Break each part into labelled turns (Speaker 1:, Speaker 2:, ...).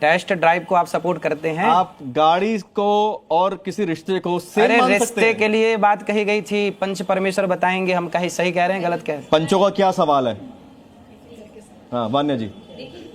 Speaker 1: Test drive को आप support करते हैं?
Speaker 2: आप गाड़ी को और किसी रिश्ते को सेम
Speaker 1: अरे
Speaker 2: मान सकते
Speaker 1: रिश्ते
Speaker 2: हैं?
Speaker 1: के लिए बात कही गई थी, पंच परमेश्वर बताएंगे हम कहीं सही कह रहे हैं गलत कह रहे हैं।
Speaker 2: पंचों का क्या सवाल है? हाँ वान्या जी,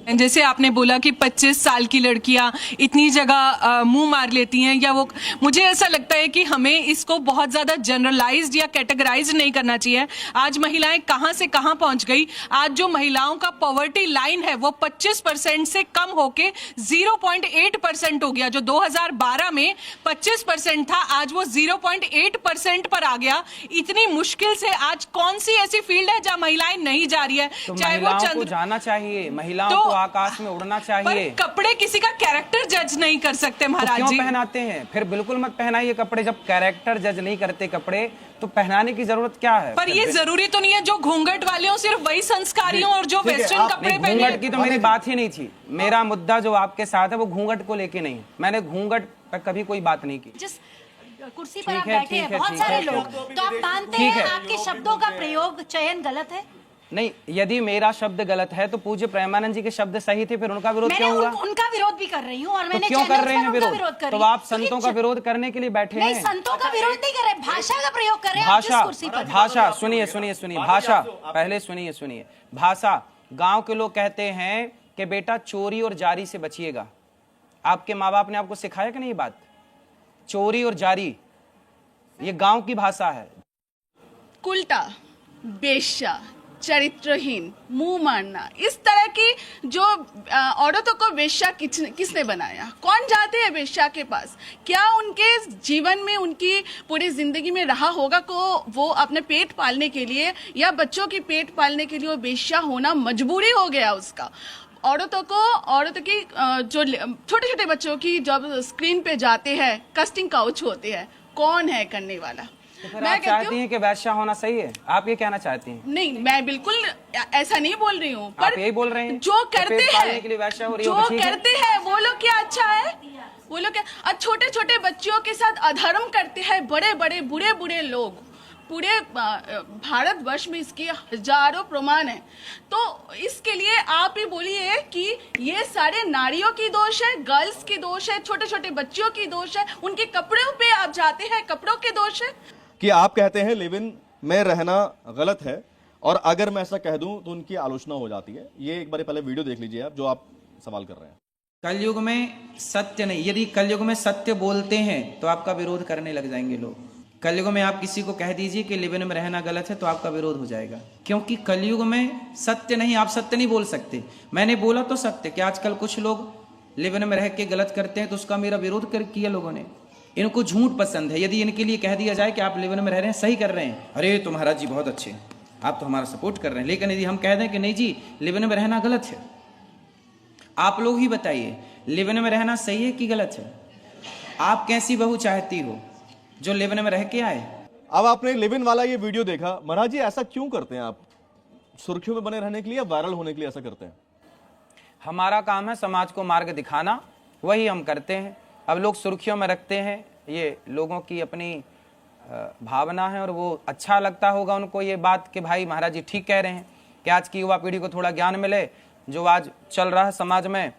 Speaker 3: जैसे आपने बोला कि 25 साल की लड़कियां इतनी जगह मुंह मार लेती हैं, या वो, मुझे ऐसा लगता है कि हमें इसको बहुत ज्यादा जनरलाइज्ड या कैटेगराइज नहीं करना चाहिए। आज महिलाएं कहां से कहां पहुंच गई। आज जो महिलाओं का पॉवर्टी लाइन है वो 25% से कम होके 0.8% हो गया। जो 2012 में 25% था, आज वो 0.8% पर आ गया। इतनी मुश्किल से आज कौन सी ऐसी फील्ड है जहां महिलाएं नहीं जा रही है?
Speaker 1: तो
Speaker 3: चाहे वो
Speaker 1: महिलाओं को जाना चाहिए, महिलाओं को आकाश में उड़ना चाहिए।
Speaker 3: पर कपड़े किसी का कैरेक्टर जज नहीं कर सकते महाराज
Speaker 1: तो
Speaker 3: जी।
Speaker 1: क्यों पहनाते हैं? फिर बिल्कुल मत पहनाइए कपड़े। जब कैरेक्टर जज नहीं करते कपड़े, तो पहनाने की जरूरत क्या है?
Speaker 3: पर ये जरूरी तो नहीं है जो घूंघट वाले हो सिर्फ वही संस्कारी हो और जो वेस्टर्न कपड़े पहने।
Speaker 1: घूंघट की तो मेरी बात ही नहीं थी। मेरा मुद्दा जो आपके साथ है वो घूंघट को लेके नहीं है। मैंने घूंघट पर कभी कोई बात नहीं की।
Speaker 4: जिस कुर्सी पर आप बैठे हैं बहुत सारे लोग, तो आप मानते हैं आपके शब्दों का प्रयोग चयन गलत है?
Speaker 1: नहीं, यदि मेरा शब्द गलत है तो पूज्य प्रेमानंद जी के शब्द सही थे, फिर उनका विरोध क्यों हुआ?
Speaker 4: उनका विरोध भी कर रही हूँ, और
Speaker 1: तो
Speaker 4: मैंने
Speaker 1: क्यों कर रहे हैं विरोध? तो आप
Speaker 4: तो
Speaker 1: संतों का विरोध करने के लिए बैठे हैं?
Speaker 4: नहीं, संतों का विरोध नहीं कर रहे, भाषा का प्रयोग कर रहे हैं।
Speaker 1: भाषा सुनिए सुनिए सुनिए, भाषा पहले सुनिए। भाषा, गांव के लोग कहते हैं कि बेटा चोरी और जारी से बचिएगा। आपके माँ बाप ने आपको सिखाया कि नहीं ये बात? चोरी और जारी, ये गांव की भाषा है।
Speaker 5: कुलटा, बेश्या, चरित्रहीन, मुंह मारना, इस तरह की जो औरतों को वेश्या किसने बनाया? कौन जाते हैं वेश्या के पास? क्या उनके जीवन में, उनकी पूरी जिंदगी में रहा होगा को वो अपने पेट पालने के लिए या बच्चों की पेट पालने के लिए वो वेश्या होना मजबूरी हो गया उसका। औरतों की जो छोटे छोटे बच्चों की जब स्क्रीन पे जाते हैं, कास्टिंग काउच होते हैं, कौन है करने वाला?
Speaker 1: तो मैं चाहती हैं कि वैश्या होना सही है? आप ये कहना चाहती हैं?
Speaker 5: नहीं, मैं बिल्कुल ऐसा नहीं बोल रही हूँ, पर
Speaker 1: आप यही बोल रहे हैं
Speaker 5: जो करते हैं, वो लोग क्या अच्छा है? वो लोग क्या छोटे छोटे बच्चियों के साथ अधर्म करते हैं बड़े बड़े बुरे बुरे लोग। पूरे भारतवर्ष में इसके हजारों प्रमाण है। तो इसके लिए आप ही बोलिए कि ये सारे नारियों की दोष है, गर्ल्स की दोष है, छोटे छोटे बच्चियों की दोष है, उनके कपड़ों पे आप जाते हैं, कपड़ों के दोष है?
Speaker 2: कि आप कहते हैं लिव इन में रहना गलत है, और अगर मैं ऐसा कह दूं तो उनकी आलोचना हो जाती है। ये एक बार पहले वीडियो देख लीजिए आप, जो आप सवाल कर रहे हैं।
Speaker 1: कलयुग में सत्य नहीं, यदि कलयुग में सत्य बोलते हैं तो आपका विरोध करने लग जाएंगे लोग। कलयुग में आप किसी को कह दीजिए कि लिव इन में रहना गलत है तो आपका विरोध हो जाएगा, क्योंकि कलयुग में सत्य नहीं, आप सत्य नहीं बोल सकते। मैंने बोला तो सत्य कि आजकल कुछ लोग लिव इन में रह के गलत करते हैं, तो उसका मेरा विरोध किया लोगों ने। इनको झूठ पसंद है। यदि इनके लिए कह दिया जाए कि आप लिव इन में रह रहे हैं, सही कर रहे हैं, अरे तो महाराज जी बहुत अच्छे हैं, आप तो हमारा सपोर्ट कर रहे हैं। लेकिन यदि हम कह दें कि नहीं जी लिव इन में रहना गलत है, आप लोग ही बताइए लिव इन में रहना सही है कि गलत है? आप कैसी बहू चाहती हो जो लिव इन में रह के आए?
Speaker 2: अब आपने लिव इन वाला ये वीडियो देखा, महाराज जी ऐसा क्यों करते हैं आप? सुर्खियों में बने रहने के लिए या वायरल होने के लिए ऐसा करते हैं?
Speaker 1: हमारा काम है समाज को मार्ग दिखाना, वही हम करते हैं। अब लोग सुर्खियों में रखते हैं, ये लोगों की अपनी भावना है, और वो अच्छा लगता होगा उनको ये बात कि भाई महाराज जी ठीक कह रहे हैं कि आज की युवा पीढ़ी को थोड़ा ज्ञान मिले। जो आज चल रहा है समाज में,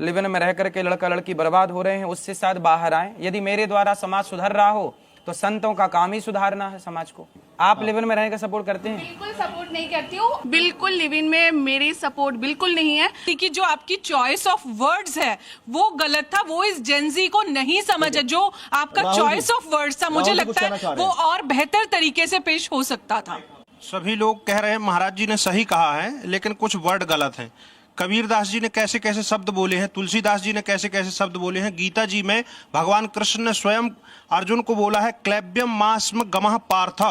Speaker 1: लिव इन में रह करके लड़का लड़की बर्बाद हो रहे हैं, उससे शायद बाहर आए। यदि मेरे द्वारा समाज सुधर रहा हो तो संतों का काम ही सुधारना है समाज को। आप लिव इन में रहने का सपोर्ट करते हैं?
Speaker 5: बिल्कुल सपोर्ट नहीं करती हूँ, बिल्कुल लिव इन में मेरी सपोर्ट बिल्कुल नहीं है।
Speaker 3: कि जो आपकी चॉइस ऑफ वर्ड्स है वो गलत था, वो इस जेंजी को नहीं समझ है। जो आपका चॉइस ऑफ वर्ड्स था, मुझे लगता है वो और बेहतर तरीके से पेश हो सकता था।
Speaker 6: सभी लोग कह रहे हैं महाराज जी ने सही कहा है, लेकिन कुछ वर्ड गलत हैं। कबीर दास जी ने कैसे कैसे शब्द बोले हैं, तुलसीदास जी ने कैसे कैसे शब्द बोले हैं। गीता जी में भगवान कृष्ण ने स्वयं अर्जुन को बोला है क्लैब्यम मास्म गमः पार्थ,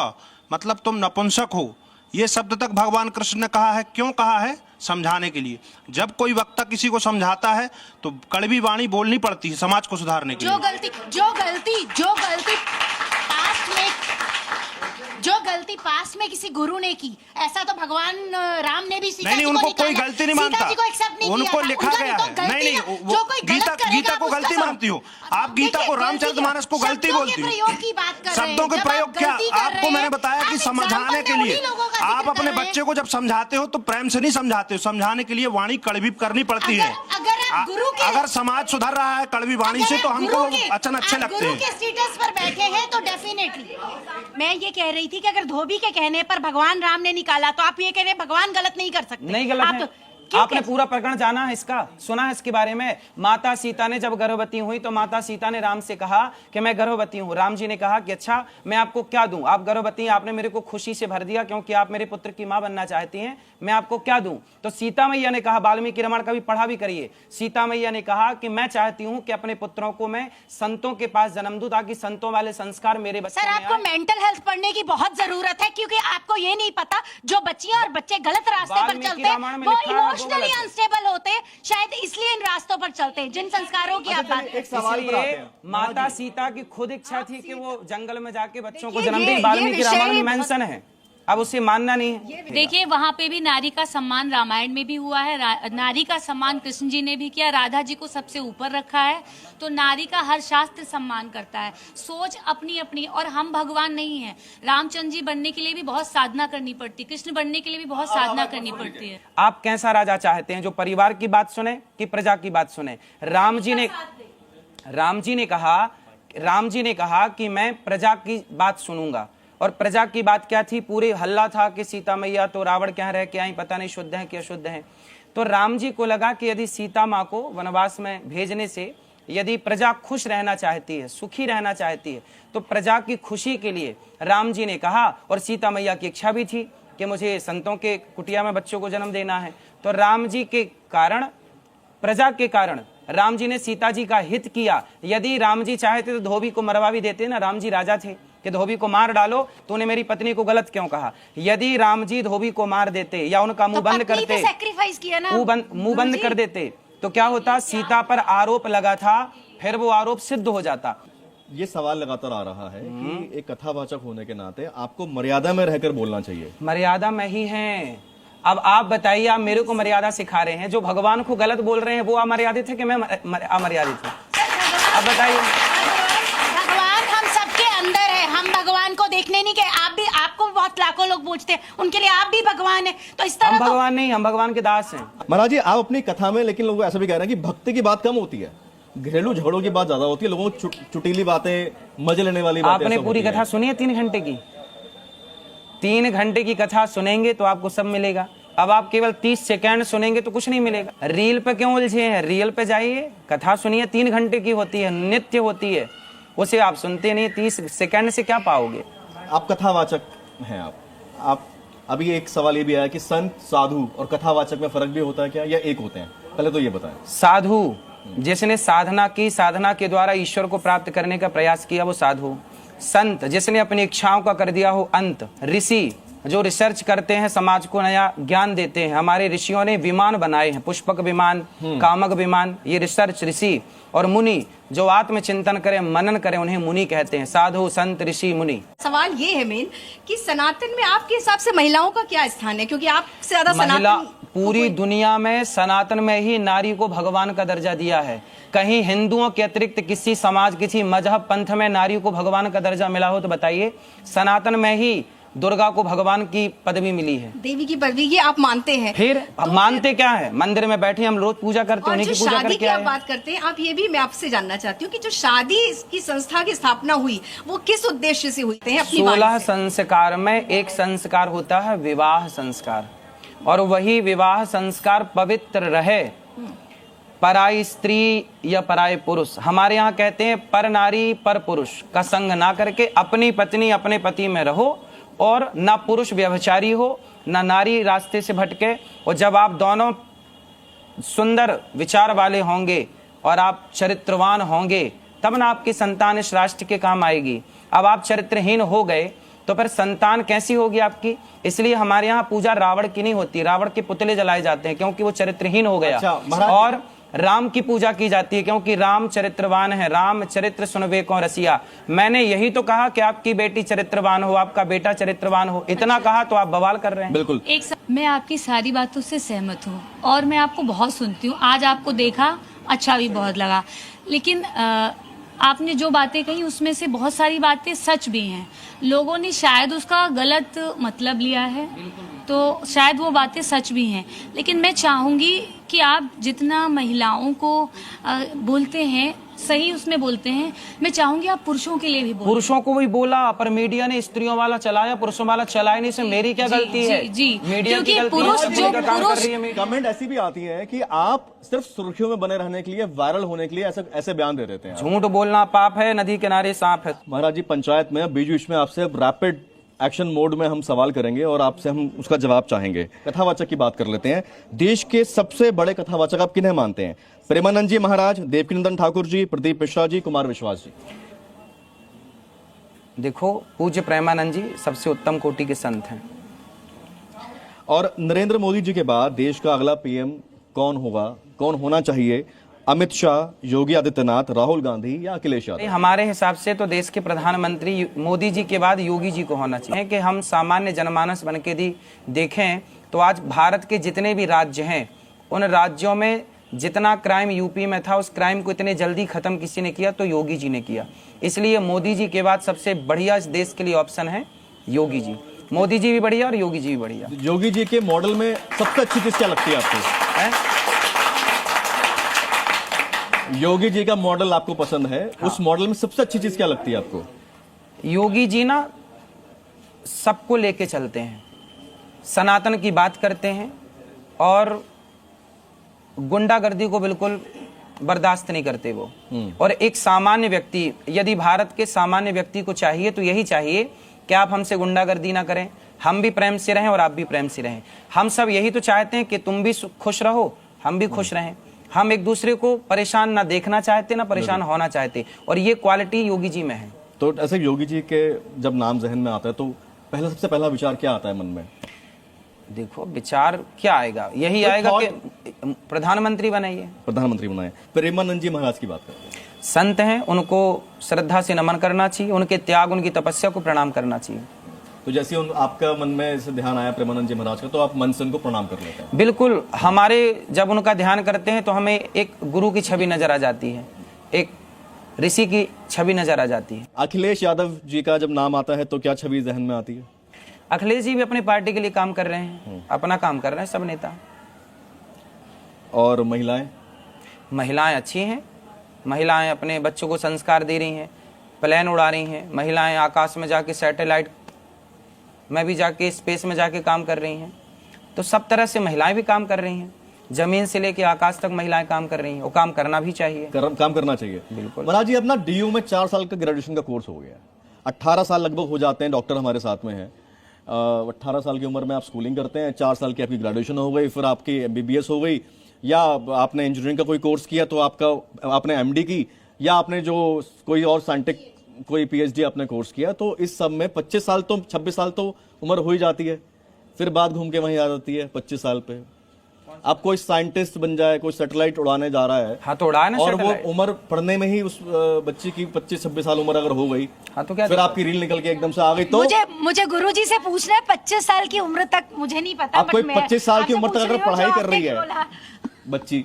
Speaker 6: मतलब तुम नपुंसक हो। ये शब्द तक भगवान कृष्ण ने कहा है। क्यों कहा है? समझाने के लिए। जब कोई वक्ता किसी को समझाता है तो कड़वी वाणी बोलनी पड़ती है समाज को सुधारने के लिए।
Speaker 4: जो गलती पास्ट में किसी गुरु ने की, ऐसा तो भगवान राम ने भी सीता
Speaker 6: नहीं,
Speaker 4: जी को
Speaker 6: उनको
Speaker 4: निकाला।
Speaker 6: कोई गलती नहीं मानता,
Speaker 4: सीता जी को एक्सेप्ट नहीं
Speaker 6: उनको
Speaker 4: किया था।
Speaker 6: लिखा गया है। नहीं,
Speaker 4: जो कोई गलत करे
Speaker 6: गीता को गलती मानती हो, आप गीता को रामचरितमानस को गलती बोलती हो। शब्दों के प्रयोग क्या? आपको मैंने बताया कि समझाने के लिए आप अपने बच्चे को जब समझाते हो तो प्रेम से नहीं समझाते हो, समझाने के लिए वाणी कड़वी करनी पड़ती है। अगर समाज सुधर रहा है कड़वी वाणी से तो हमको वचन अच्छे लगते हैं।
Speaker 4: के स्टेटस पर बैठे हैं तो डेफिनेटली मैं ये कह रही थी कि अगर धोबी के कहने पर भगवान राम ने निकाला तो आप ये कह रहे हैं भगवान गलत नहीं कर सकते।
Speaker 1: नहीं गलत है। आपने पूरा प्रकरण जाना है, इसका सुना है इसके बारे में। माता सीता ने जब गर्भवती हुई तो माता सीता ने राम से कहा कि मैं गर्भवती हूँ। राम जी ने कहा कि अच्छा मैं आपको क्या दूं, आप गर्भवती हैं, आपने मेरे को खुशी से भर दिया क्योंकि आप मेरे पुत्र की मां बनना चाहती हैं, मैं आपको क्या दूं। तो सीता मैया ने कहा, वाल्मीकि रामायण का भी पढ़ा भी करिए, सीता मैया ने कहा कि मैं चाहती हूँ कि अपने पुत्रों को मैं संतों के पास जन्म दूं ताकि संतों वाले संस्कार मेरे बच्चों
Speaker 4: सर, आपको मेंटल हेल्थ पढ़ने की बहुत जरूरत है क्योंकि आपको ये नहीं पता जो बच्चियां और बच्चे गलत रास्ते पर चलते हैं वो इमोशनली अनस्टेबल होते हैं, शायद इसलिए इन रास्तों पर चलते हैं जिन संस्कारों की आप बात
Speaker 1: इसलिए माता सीता की खुद इच्छा थी कि वो जंगल में जाके बच्चों को जन्म दें, वाल्मीकि रामायण में मेंशन है, अब उसे मानना नहीं है।
Speaker 7: देखिए वहाँ पे भी नारी का सम्मान रामायण में भी हुआ है, नारी का सम्मान कृष्ण जी ने भी किया, राधा जी को सबसे ऊपर रखा है, तो नारी का हर शास्त्र सम्मान करता है। सोच अपनी अपनी, और हम भगवान नहीं है। रामचंद्र जी बनने के लिए भी बहुत साधना करनी पड़ती, कृष्ण बनने के लिए भी बहुत साधना करनी पड़ती है।
Speaker 1: आप कैसा राजा चाहते हैं, जो परिवार की बात सुने कि प्रजा की बात सुने? राम जी ने कहा कि मैं प्रजा की बात सुनूंगा, और प्रजा की बात क्या थी? पूरे हल्ला था कि सीता मैया तो रावण क्या रह के आई, पता नहीं शुद्ध है कि अशुद्ध है। तो राम जी को लगा कि यदि सीता माँ को वनवास में भेजने से यदि प्रजा खुश रहना चाहती है, सुखी रहना चाहती है, तो प्रजा की खुशी के लिए राम जी ने कहा, और सीता मैया की इच्छा भी थी कि मुझे संतों के कुटिया में बच्चों को जन्म देना है, तो राम जी के कारण, प्रजा के कारण राम जी ने सीता जी का हित किया। यदि राम जी चाहते तो धोबी को मरवा भी देते ना, राम जी राजा थे कि धोबी को मार डालो, तो उन्हें मेरी पत्नी को गलत क्यों कहा? यदि राम जी धोबी को मार देते या उनका मुंह बंद करते, मुंह बंद कर देते, तो क्या होता? सीता पर आरोप लगा था, फिर वो आरोप सिद्ध हो जाता।
Speaker 2: ये सवाल लगातार आ रहा है कि एक कथावाचक होने के नाते आपको मर्यादा में रहकर बोलना चाहिए।
Speaker 1: मर्यादा में ही है। अब आप बताइए, आप मेरे को मर्यादा सिखा रहे हैं, जो भगवान को गलत बोल रहे हैं वो अमर्यादित है कि मैं अमर्यादित हूँ? अब बताइए।
Speaker 4: भगवान हम सबके अंदर है, हम भगवान को देखने नहीं गए। आप भी, आपको बहुत लाखों लोग पूछते हैं, उनके लिए आप भी भगवान है, तो इस तरह
Speaker 1: हम भगवान नहीं, हम भगवान के दास हैं।
Speaker 2: महाराज जी, आप अपनी कथा में, लेकिन लोग ऐसा भी कह रहे हैं कि भक्ति की बात कम होती है, घरेलू झगड़ों की बात ज्यादा होती है, लोगों को चुटीली बातें, मजे लेने वाली बातें।
Speaker 1: आपने पूरी कथा सुनी है 3 घंटे की? 3 घंटे की कथा सुनेंगे तो आपको सब मिलेगा। अब आप केवल 30 सेकंड सुनेंगे तो कुछ नहीं मिलेगा। रील पे क्यों उलझे हैं? रील पे जाइए, कथा सुनिए, 3 घंटे की होती है, नित्य होती है, उसे आप सुनते नहीं, 30 सेकंड से क्या पाओगे?
Speaker 2: आप कथावाचक हैं। आप अभी एक सवाल ये भी आया कि संत, साधु और कथावाचक में फर्क भी होता है क्या, या एक होते हैं? पहले तो ये बताएं।
Speaker 1: साधु जिसने साधना की, साधना के द्वारा ईश्वर को प्राप्त करने का प्रयास किया, वो साधु। संत जिसने अपनी इच्छाओं का कर दिया हो अंत। ऋषि जो रिसर्च करते हैं, समाज को नया ज्ञान देते हैं। हमारे ऋषियों ने विमान बनाए हैं, पुष्पक विमान, कामक विमान, ये रिसर्च ऋषि। और मुनि जो आत्मचिंतन करें, मनन करें, उन्हें मुनि कहते हैं। साधु, संत, ऋषि, मुनि।
Speaker 8: सवाल ये है मेन कि सनातन में आपके हिसाब से महिलाओं का क्या स्थान है, क्योंकि आपसे ज्यादा
Speaker 1: महिला पूरी दुनिया में सनातन में ही नारी को भगवान का दर्जा दिया है। कहीं हिंदुओं के अतिरिक्त किसी समाज, किसी मजहब, पंथ में नारी को भगवान का दर्जा मिला हो तो बताइए? सनातन में ही दुर्गा को भगवान की पदवी मिली है,
Speaker 8: देवी की पदवी, ये आप मानते हैं?
Speaker 1: फिर
Speaker 8: तो
Speaker 1: मानते क्या है? मंदिर में बैठे हम रोज पूजा करते हैं, उन्हीं की पूजा करके
Speaker 8: आप बात करते हैं, आप ये भी मैं आपसे जानना चाहती हूँ कि जो शादी की संस्था की स्थापना हुई वो किस उद्देश्य से हुई है?
Speaker 1: 16 संस्कार में एक संस्कार होता है विवाह संस्कार, और वही विवाह संस्कार पवित्र रहे। पराई स्त्री या पराय पुरुष, हमारे यहाँ कहते हैं पर नारी पर पुरुष का संग ना करके अपनी पत्नी अपने पति में रहो, और ना पुरुष व्यभिचारी हो, ना नारी रास्ते से भटके। और जब आप दोनों सुंदर विचार वाले होंगे और आप चरित्रवान होंगे, तब ना आपकी संतान इस राष्ट्र के काम आएगी। अब आप चरित्रहीन हो गए तो फिर संतान कैसी होगी आपकी? इसलिए हमारे यहाँ पूजा रावण की नहीं होती, रावण के पुतले जलाए जाते हैं क्योंकि वो चरित्रहीन हो गया। और राम की पूजा की जाती है क्योंकि राम चरित्रवान है। राम चरित्र सुनवे को रसिया। मैंने यही तो कहा कि आपकी बेटी चरित्रवान हो, आपका बेटा चरित्रवान हो, इतना कहा तो आप बवाल कर रहे हैं।
Speaker 2: बिल्कुल।
Speaker 7: मैं आपकी सारी बातों से सहमत हूँ और मैं आपको बहुत सुनती हूँ। आज आपको देखा, अच्छा भी बहुत लगा। लेकिन आपने जो बातें कही उसमें से बहुत सारी बातें सच भी हैं। लोगों ने शायद उसका गलत मतलब लिया है, तो शायद वो बातें सच भी हैं। लेकिन मैं चाहूँगी कि आप जितना महिलाओं को बोलते हैं, सही उसमें बोलते हैं, मैं चाहूँगी आप पुरुषों के लिए भी बोलें।
Speaker 1: पुरुषों को भी बोला, पर मीडिया ने स्त्रियों वाला चलाया, पुरुषों वाला चलाया नहीं। इसमें मेरी क्या गलती है?
Speaker 7: जी,
Speaker 1: मीडिया की
Speaker 7: क्योंकि
Speaker 1: गलती
Speaker 7: पुरुष
Speaker 1: है,
Speaker 7: जो
Speaker 1: का काम कर
Speaker 7: पुरुष
Speaker 1: रही है मीडिया।
Speaker 2: कमेंट ऐसी भी आती है कि आप सिर्फ सुर्खियों में बने रहने के लिए, वायरल होने के लिए ऐसे बयान दे देते हैं।
Speaker 1: झूठ बोलना पाप है, नदी किनारे सांप है।
Speaker 2: महाराज जी, पंचायत में बीच बीच में आपसे रैपिड एक्शन मोड में हम सवाल करेंगे और आपसे हम उसका जवाब चाहेंगे। कथावाचक की बात कर लेते हैं। देश के सबसे बड़े कथावाचक आप किन्हें मानते हैं? प्रेमानंद जी महाराज, देवकीनंदन ठाकुर जी, प्रदीप मिश्रा जी, कुमार विश्वास जी?
Speaker 1: देखो, पूज्य प्रेमानंद जी सबसे उत्तम कोटि के संत हैं।
Speaker 2: और नरेंद्र मोदी जी के बाद देश का अगला पीएम कौन होगा, कौन होना चाहिए? अमित शाह, योगी आदित्यनाथ, राहुल गांधी या अखिलेश यादव?
Speaker 1: हमारे हिसाब से तो देश के प्रधानमंत्री मोदी जी के बाद योगी जी को होना चाहिए। कि हम सामान्य जनमानस बन के देखें तो आज भारत के जितने भी राज्य हैं, उन राज्यों में जितना क्राइम यूपी में था, उस क्राइम को इतने जल्दी खत्म किसी ने किया तो योगी जी ने किया। इसलिए मोदी जी के बाद सबसे बढ़िया इस देश के लिए ऑप्शन है योगी जी। मोदी जी भी बढ़िया और योगी जी भी बढ़िया।
Speaker 2: योगी जी के मॉडल में सबसे अच्छी चीज क्या लगती है आपको? योगी जी का मॉडल आपको पसंद है? हाँ। उस मॉडल में सबसे अच्छी चीज क्या लगती है आपको?
Speaker 1: योगी जी ना सबको लेके चलते हैं, सनातन की बात करते हैं और गुंडागर्दी को बिल्कुल बर्दाश्त नहीं करते वो। और एक सामान्य व्यक्ति, यदि भारत के सामान्य व्यक्ति को चाहिए तो यही चाहिए कि आप हमसे गुंडागर्दी ना करें, हम भी प्रेम से रहें और आप भी प्रेम से रहें। हम सब यही तो चाहते हैं कि तुम भी खुश रहो, हम भी खुश रहें। हम एक दूसरे को परेशान ना देखना चाहते, ना परेशान होना चाहते, और ये क्वालिटी योगी जी में है।
Speaker 2: तो ऐसे योगी जी के जब नाम जहन में आता है तो सबसे पहला विचार क्या आता है मन में?
Speaker 1: देखो, विचार क्या आएगा? यही आएगा कि प्रधानमंत्री बनाइए,
Speaker 2: प्रधानमंत्री बनाए। प्रेमानंद जी महाराज की बात करते हैं।
Speaker 1: संत हैं, उनको श्रद्धा से नमन करना चाहिए, उनके त्याग, उनकी तपस्या को प्रणाम करना चाहिए।
Speaker 2: तो जैसे आपका मन में ऐसे ध्यान आया प्रेमानंद जी महाराज का, तो आप मन से उनको प्रणाम कर लेते हैं?
Speaker 1: बिल्कुल। हमारे जब उनका ध्यान करते हैं तो हमें एक गुरु की छवि नजर आ जाती है, एक ऋषि की छवि नजर आ जाती है।
Speaker 2: अखिलेश यादव जी का जब नाम आता है तो क्या छवि जहन में आती है?
Speaker 1: अखिलेश जी भी अपनी पार्टी के लिए काम कर रहे हैं, अपना काम कर रहे हैं सब नेता।
Speaker 2: और महिलाएं?
Speaker 1: महिलाएं अच्छी हैं, महिलाएं अपने बच्चों को संस्कार दे रही हैं, प्लेन उड़ा रही हैं, महिलाएं आकाश में जाके सैटेलाइट में भी जाके स्पेस में जाके काम कर रही हैं। तो सब तरह से महिलाएं भी काम कर रही हैं, जमीन से लेके आकाश तक महिलाएं काम कर रही हैं, वो काम करना भी चाहिए।
Speaker 2: काम करना चाहिए, बिल्कुल। महाराज जी, अपना डीयू में 4 साल का ग्रेजुएशन का कोर्स हो गया, 18 साल लगभग हो जाते हैं। डॉक्टर हमारे साथ में है, 18 साल की उम्र में आप स्कूलिंग करते हैं, 4 साल की आपकी ग्रेजुएशन हो गई, फिर आपकी MBBS हो गई, या आपने इंजीनियरिंग का कोई कोर्स किया तो आपने MD की, या आपने जो कोई और साइंटिफिक कोई PhD आपने कोर्स किया। तो इस सब में 25 साल तो 26 साल तो उम्र हो ही जाती है। फिर बात घूम के वहीं आ जाती है 25 साल पे आप कोई साइंटिस्ट बन जाए, कोई सैटेलाइट उड़ाने जा रहा है।
Speaker 1: हाँ, तो उड़ाए ना।
Speaker 2: और वो उम्र पढ़ने में ही उस बच्ची की 25-26 साल उम्र अगर हो गई,
Speaker 1: हाँ, तो क्या
Speaker 2: फिर आपकी रील निकल के एकदम से आ गई तो
Speaker 4: मुझे गुरुजी से पूछना है 25 साल की उम्र तक, मुझे नहीं पता।
Speaker 2: आप कोई 25 साल की उम्र तक अगर पढ़ाई कर रही है बच्ची,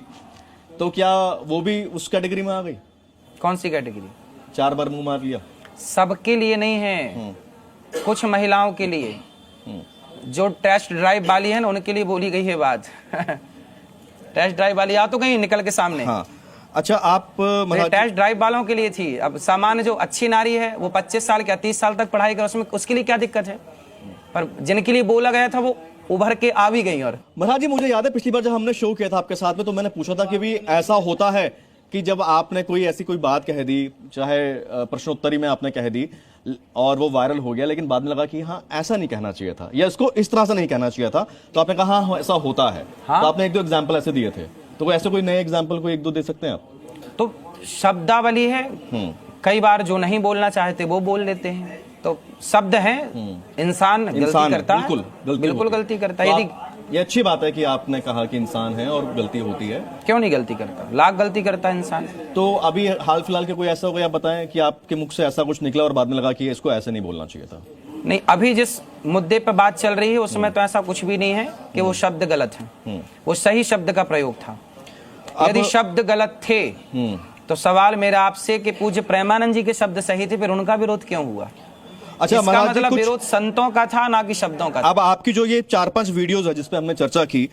Speaker 2: तो क्या वो भी उस कैटेगरी में आ गई?
Speaker 1: कौन सी कैटेगरी?
Speaker 2: 4 बार मुंह मार लिया।
Speaker 1: सबके लिए नहीं है, कुछ महिलाओं के लिए, जो टेस्ट ड्राइव वाली है ना, उनके लिए बोली गई है बात। टेस्ट ड्राइव वाली आ तो कहीं निकल के सामने।
Speaker 2: हाँ। अच्छा, आप
Speaker 1: टेस्ट ड्राइव वालों के लिए थी। अब सामान्य जो अच्छी नारी है वो 25 साल या 30 साल तक पढ़ाई कर, उसमें उसके लिए क्या दिक्कत है? पर जिनके लिए बोला गया था वो उभर के आ भी गई। और
Speaker 2: महाराज जी, मुझे याद है पिछली बार जब हमने शो किया था आपके साथ में, तो मैंने पूछा था कि भी ऐसा होता है कि जब आपने कोई ऐसी कोई बात कह दी, चाहे प्रश्नोत्तरी में आपने कह दी और वो वायरल हो गया, लेकिन बाद में लगा कि हाँ ऐसा नहीं कहना चाहिए था, या इसको इस तरह से नहीं कहना चाहिए था, तो आपने कहा हाँ ऐसा होता है। हाँ? तो आपने 1-2 एग्जाम्पल ऐसे दिए थे, तो ऐसे कोई नए एग्जाम्पल को 1-2 दे सकते हैं आप?
Speaker 1: तो शब्दावली है, कई बार जो नहीं बोलना चाहते वो बोल लेते हैं, तो शब्द है। इंसान गलती करता है, बिल्कुल गलती करता है।
Speaker 2: ये अच्छी बात है कि आपने कहा कि इंसान है और गलती होती है।
Speaker 1: क्यों नहीं गलती करता, लाख गलती करता है इंसान।
Speaker 2: तो अभी हाल फिलहाल के कोई ऐसा हो गया, आप बताएं कि आपके मुख से ऐसा कुछ निकला और बाद में लगा कि इसको ऐसे नहीं बोलना चाहिए था?
Speaker 1: नहीं, अभी जिस मुद्दे पर बात चल रही है उसमें तो ऐसा कुछ भी नहीं है कि वो शब्द गलत है, वो सही शब्द का प्रयोग था। यदि शब्द गलत थे तो सवाल मेरा आपसे कि पूज्य प्रेमानंद जी के शब्द सही थे, फिर उनका विरोध क्यों हुआ?
Speaker 2: अच्छा
Speaker 1: इसका
Speaker 2: महाराज जी,
Speaker 1: मतलब
Speaker 2: कुछ
Speaker 1: विरोध संतों का था ना कि शब्दों का था।
Speaker 2: अब आपकी जो ये 4-5 वीडियोस है जिसपे हमने चर्चा की,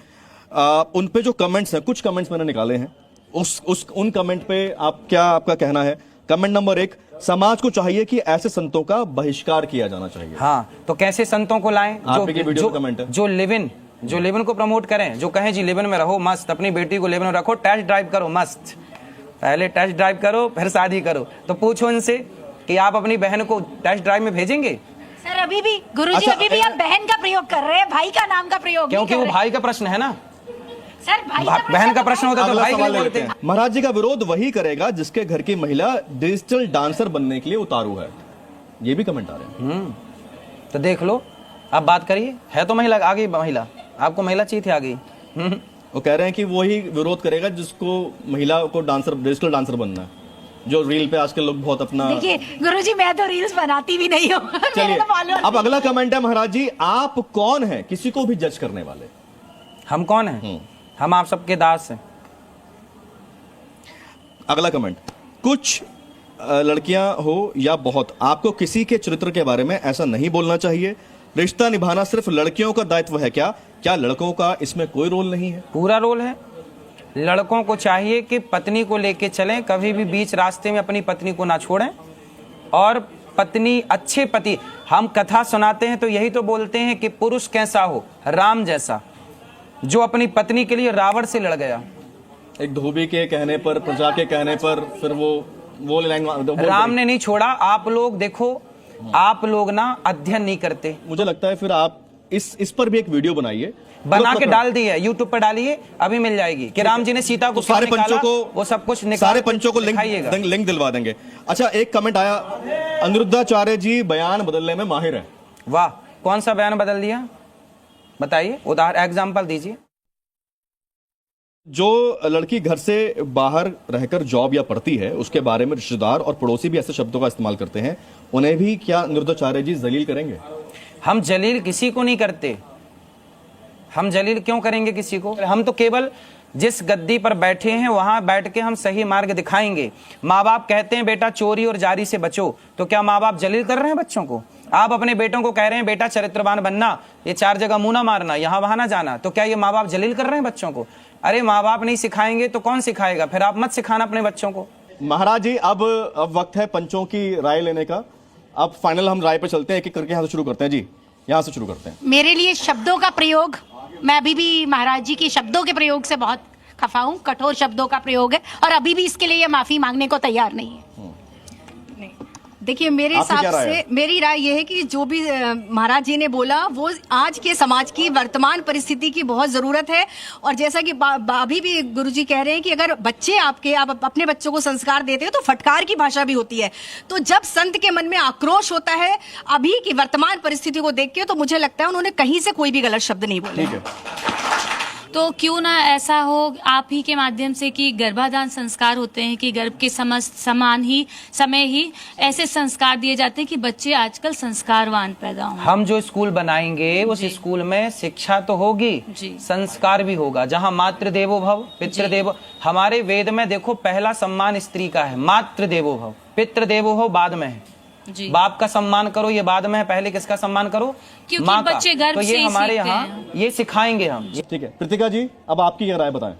Speaker 2: उन पे जो कमेंट्स हैं, कुछ कमेंट्स मैंने निकाले हैं, उन कमेंट पे आपका कहना है? कमेंट नंबर 1, समाज को चाहिए कि ऐसे संतों का बहिष्कार किया जाना चाहिए।
Speaker 1: हाँ, तो कैसे संतों को लाएं जो लिव इन को प्रमोट करें, जो कहें जी लिव इन में रहो मस्त, अपनी बेटी को लिव इन में रखो, टेस्ट ड्राइव करो मस्त, पहले टेस्ट ड्राइव करो फिर शादी करो। तो पूछो इनसे कि आप अपनी बहन को टेस्ट ड्राइव में भेजेंगे?
Speaker 4: सर अभी भी गुरुजी,
Speaker 2: अच्छा,
Speaker 4: अभी भी आप बहन का प्रयोग कर रहे हैं, भाई का नाम का प्रयोग
Speaker 1: क्योंकि वो भाई का प्रश्न है ना।
Speaker 4: सर
Speaker 1: बहन का प्रश्न होता तो
Speaker 2: अगला
Speaker 1: भाई
Speaker 2: सवाल
Speaker 1: क्यों
Speaker 2: ले
Speaker 1: बोलते
Speaker 2: लेते हैं। महाराज जी का विरोध वही करेगा जिसके घर की महिला डिजिटल डांसर बनने के लिए उतारू है, ये भी कमेंट आ रहे हैं।
Speaker 1: तो देख लो, अब बात करिए, है तो महिला आ गई, महिला आपको महिला चाहिए थी आ गई।
Speaker 2: वो कह रहे हैं कि वही विरोध करेगा जिसको महिला को डांसर, डिजिटल डांसर बनना है, जो रील पे आजकल लोग बहुत अपना।
Speaker 4: देखिए गुरुजी, मैं तो रील्स बनाती भी नहीं हूँ।
Speaker 2: चलिए अब अगला कमेंट है, महाराज जी आप कौन है किसी को भी जज करने वाले?
Speaker 1: हम कौन हैं? हम आप सबके दास हैं।
Speaker 2: अगला कमेंट, कुछ लड़कियां हो या बहुत, आपको किसी के चरित्र के बारे में ऐसा नहीं बोलना चाहिए। रिश्ता निभाना सिर्फ लड़कियों का दायित्व है क्या लड़कों का इसमें कोई रोल नहीं है?
Speaker 1: पूरा रोल है। लड़कों को चाहिए कि पत्नी को लेके चलें, कभी भी बीच रास्ते में अपनी पत्नी को ना छोड़ें, और पत्नी, अच्छे पति, हम कथा सुनाते हैं तो यही तो बोलते हैं कि पुरुष कैसा हो, राम जैसा, जो अपनी पत्नी के लिए रावण से लड़ गया।
Speaker 2: एक धोबी के कहने पर, प्रजा के कहने पर, फिर वो लाइन
Speaker 1: राम ने नहीं छोड़ा। आप लोग देखो, आप लोग ना अध्ययन नहीं करते।
Speaker 2: मुझे लगता है फिर आप इस पर भी एक वीडियो बनाइए,
Speaker 1: बना के डाल दी है, यूट्यूब पर डालिए, अभी मिल जाएगी कि राम जी ने सीता को,
Speaker 2: तो सारे पंचों को,
Speaker 1: वो सब कुछ
Speaker 2: सारे पंचों को लिंक दिलवा देंगे। अच्छा, एक कमेंट आया, अनिरुद्धाचार्य जी बयान बदलने में माहिर है।
Speaker 1: वाह, कौन सा बयान बदल दिया बताइए, उदाहरण एग्जाम्पल दीजिए।
Speaker 2: जो लड़की घर से बाहर रहकर जॉब या पढ़ती है उसके बारे में रिश्तेदार और पड़ोसी भी ऐसे शब्दों का इस्तेमाल करते हैं, उन्हें भी क्या अनिरुद्धाचार्य जी जलील करेंगे?
Speaker 1: हम जलील किसी को नहीं करते। हम जलील क्यों करेंगे किसी को? हम तो केवल जिस गद्दी पर बैठे हैं वहां बैठ के हम सही मार्ग दिखाएंगे। माँ बाप कहते हैं बेटा चोरी और जारी से बचो, तो क्या माँ बाप जलील कर रहे हैं बच्चों को? आप अपने बेटों को कह रहे हैं बेटा चरित्रवान बनना, ये 4 जगह मुंह ना मारना, यहाँ वहां ना जाना, तो क्या ये माँ बाप जलील कर रहे हैं बच्चों को? अरे माँ बाप नहीं सिखाएंगे तो कौन सिखाएगा? फिर आप मत सिखाना अपने बच्चों को।
Speaker 2: महाराज जी अब वक्त है पंचों की राय लेने का। अब फाइनल हम राय पे चलते हैं, एक एक करके यहाँ से शुरू करते हैं। जी, यहाँ से शुरू करते हैं।
Speaker 4: मेरे लिए शब्दों का प्रयोग, मैं अभी भी महाराज जी के शब्दों के प्रयोग से बहुत खफा हूँ, कठोर शब्दों का प्रयोग है, और अभी भी इसके लिए माफी मांगने को तैयार नहीं है।
Speaker 8: देखिए मेरे हिसाब से मेरी राय यह है कि जो भी महाराज जी ने बोला वो आज के समाज की वर्तमान परिस्थिति की बहुत जरूरत है। और जैसा कि अभी भी गुरुजी कह रहे हैं कि अगर बच्चे आप अपने बच्चों को संस्कार देते हो तो फटकार की भाषा भी होती है। तो जब संत के मन में आक्रोश होता है अभी की वर्तमान परिस्थिति को देख के, तो मुझे लगता है उन्होंने कहीं से कोई भी गलत शब्द नहीं बोले।
Speaker 2: ठीक है,
Speaker 7: तो क्यों ना ऐसा हो आप ही के माध्यम से कि गर्भाधान संस्कार होते हैं कि गर्भ के समय ही ऐसे संस्कार दिए जाते हैं कि बच्चे आजकल संस्कारवान पैदा हों।
Speaker 1: हम जो स्कूल बनाएंगे उस स्कूल में शिक्षा तो होगी, संस्कार भी होगा, जहाँ मातृ देवो भव पितृ देवो। हमारे वेद में देखो पहला सम्मान स्त्री का है, मातृ देवो भव, पितृ देवो भव बाद में है। बाप का सम्मान करो ये बाद में है, पहले किसका सम्मान करो? माँ का। तो ये हमारे यहाँ ये सिखाएंगे हम।
Speaker 2: ठीक है, कृतिका जी अब आपकी क्या राय बताएं?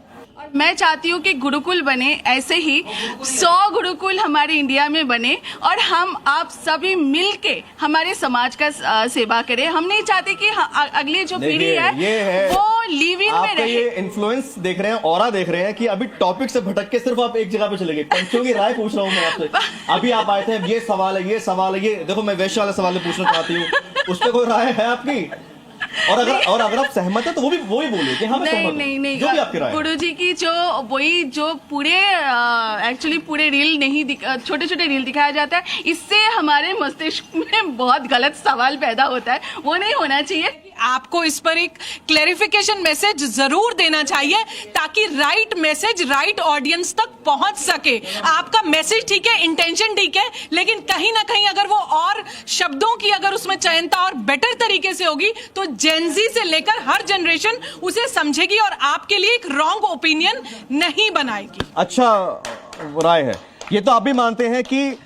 Speaker 5: मैं चाहती हूँ कि गुरुकुल बने, ऐसे ही 100 गुरुकुल हमारे इंडिया में बने और हम आप सभी मिलके हमारे समाज का सेवा करें। हम नहीं चाहते कि अगली जो पीढ़ी है वो लिव इन में रहे।
Speaker 2: ये इन्फ्लुएंस देख रहे हैं, ऑरा देख रहे हैं कि अभी टॉपिक से भटक के सिर्फ आप एक जगह पे चले गए। पंचों की राय पूछ रहा हूँ मैं आपसे। अभी आप आए थे, ये सवाल है, ये सवाल है, ये देखो मैं वैश्य वाले सवाल पूछना चाहती हूँ, उस पर कोई राय है आपकी? और अगर आप सहमत है तो वो भी बोलिए कि हाँ मैं सहमत हूं।
Speaker 5: नहीं,
Speaker 2: जो भी आपकी राय है।
Speaker 5: गुरुजी की जो पूरे एक्चुअली पूरे रील नहीं, छोटे छोटे रील दिखाया जाता है, इससे हमारे मस्तिष्क में बहुत गलत सवाल पैदा होता है, वो नहीं होना चाहिए।
Speaker 3: आपको इस पर एक क्लैरिफिकेशन मैसेज जरूर देना चाहिए ताकि राइट मैसेज राइट ऑडियंस तक पहुंच सके। आपका मैसेज ठीक है, इंटेंशन ठीक है, लेकिन कहीं ना कहीं अगर वो और शब्दों की अगर उसमें चयनता और बेटर तरीके से होगी तो जेनजी से लेकर हर जनरेशन उसे समझेगी और आपके लिए एक रॉन्ग ओपिनियन नहीं बनाएगी।
Speaker 2: अच्छा राय है ये, तो आप भी मानते हैं कि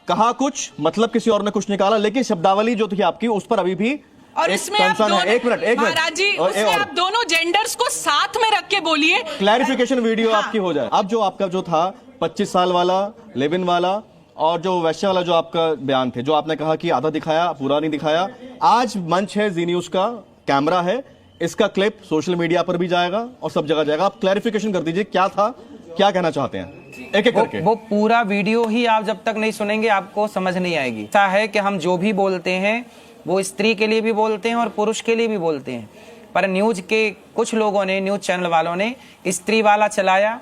Speaker 2: कहा कुछ मतलब किसी और ने कुछ निकाला, लेकिन शब्दावली जो थी आपकी उस पर अभी भी
Speaker 3: और
Speaker 2: एक
Speaker 3: इसमें आप
Speaker 2: कंसर्न है। एक मिनट
Speaker 3: महाराज जी, उसमें आप दोनों जेंडर्स को साथ में रख के बोलिए,
Speaker 2: क्लैरिफिकेशन वीडियो
Speaker 3: हाँ।
Speaker 2: आपकी हो जाए। अब जो आपका जो था 25 साल वाला, लिव-इन वाला और जो वैश्य वाला जो आपका बयान थे, जो आपने कहा कि आधा दिखाया पूरा नहीं दिखाया, आज मंच है जी न्यूज का, कैमरा है, इसका क्लिप सोशल मीडिया पर भी जाएगा और सब जगह जाएगा। आप क्लैरिफिकेशन कर दीजिए क्या था, क्या कहना चाहते हैं एक एक करके।
Speaker 1: वो पूरा वीडियो ही आप जब तक नहीं सुनेंगे आपको समझ नहीं आएगी। ऐसा है कि हम जो भी बोलते हैं वो स्त्री के लिए भी बोलते हैं और पुरुष के लिए भी बोलते हैं, पर न्यूज के कुछ लोगों ने, न्यूज चैनल वालों ने स्त्री वाला चलाया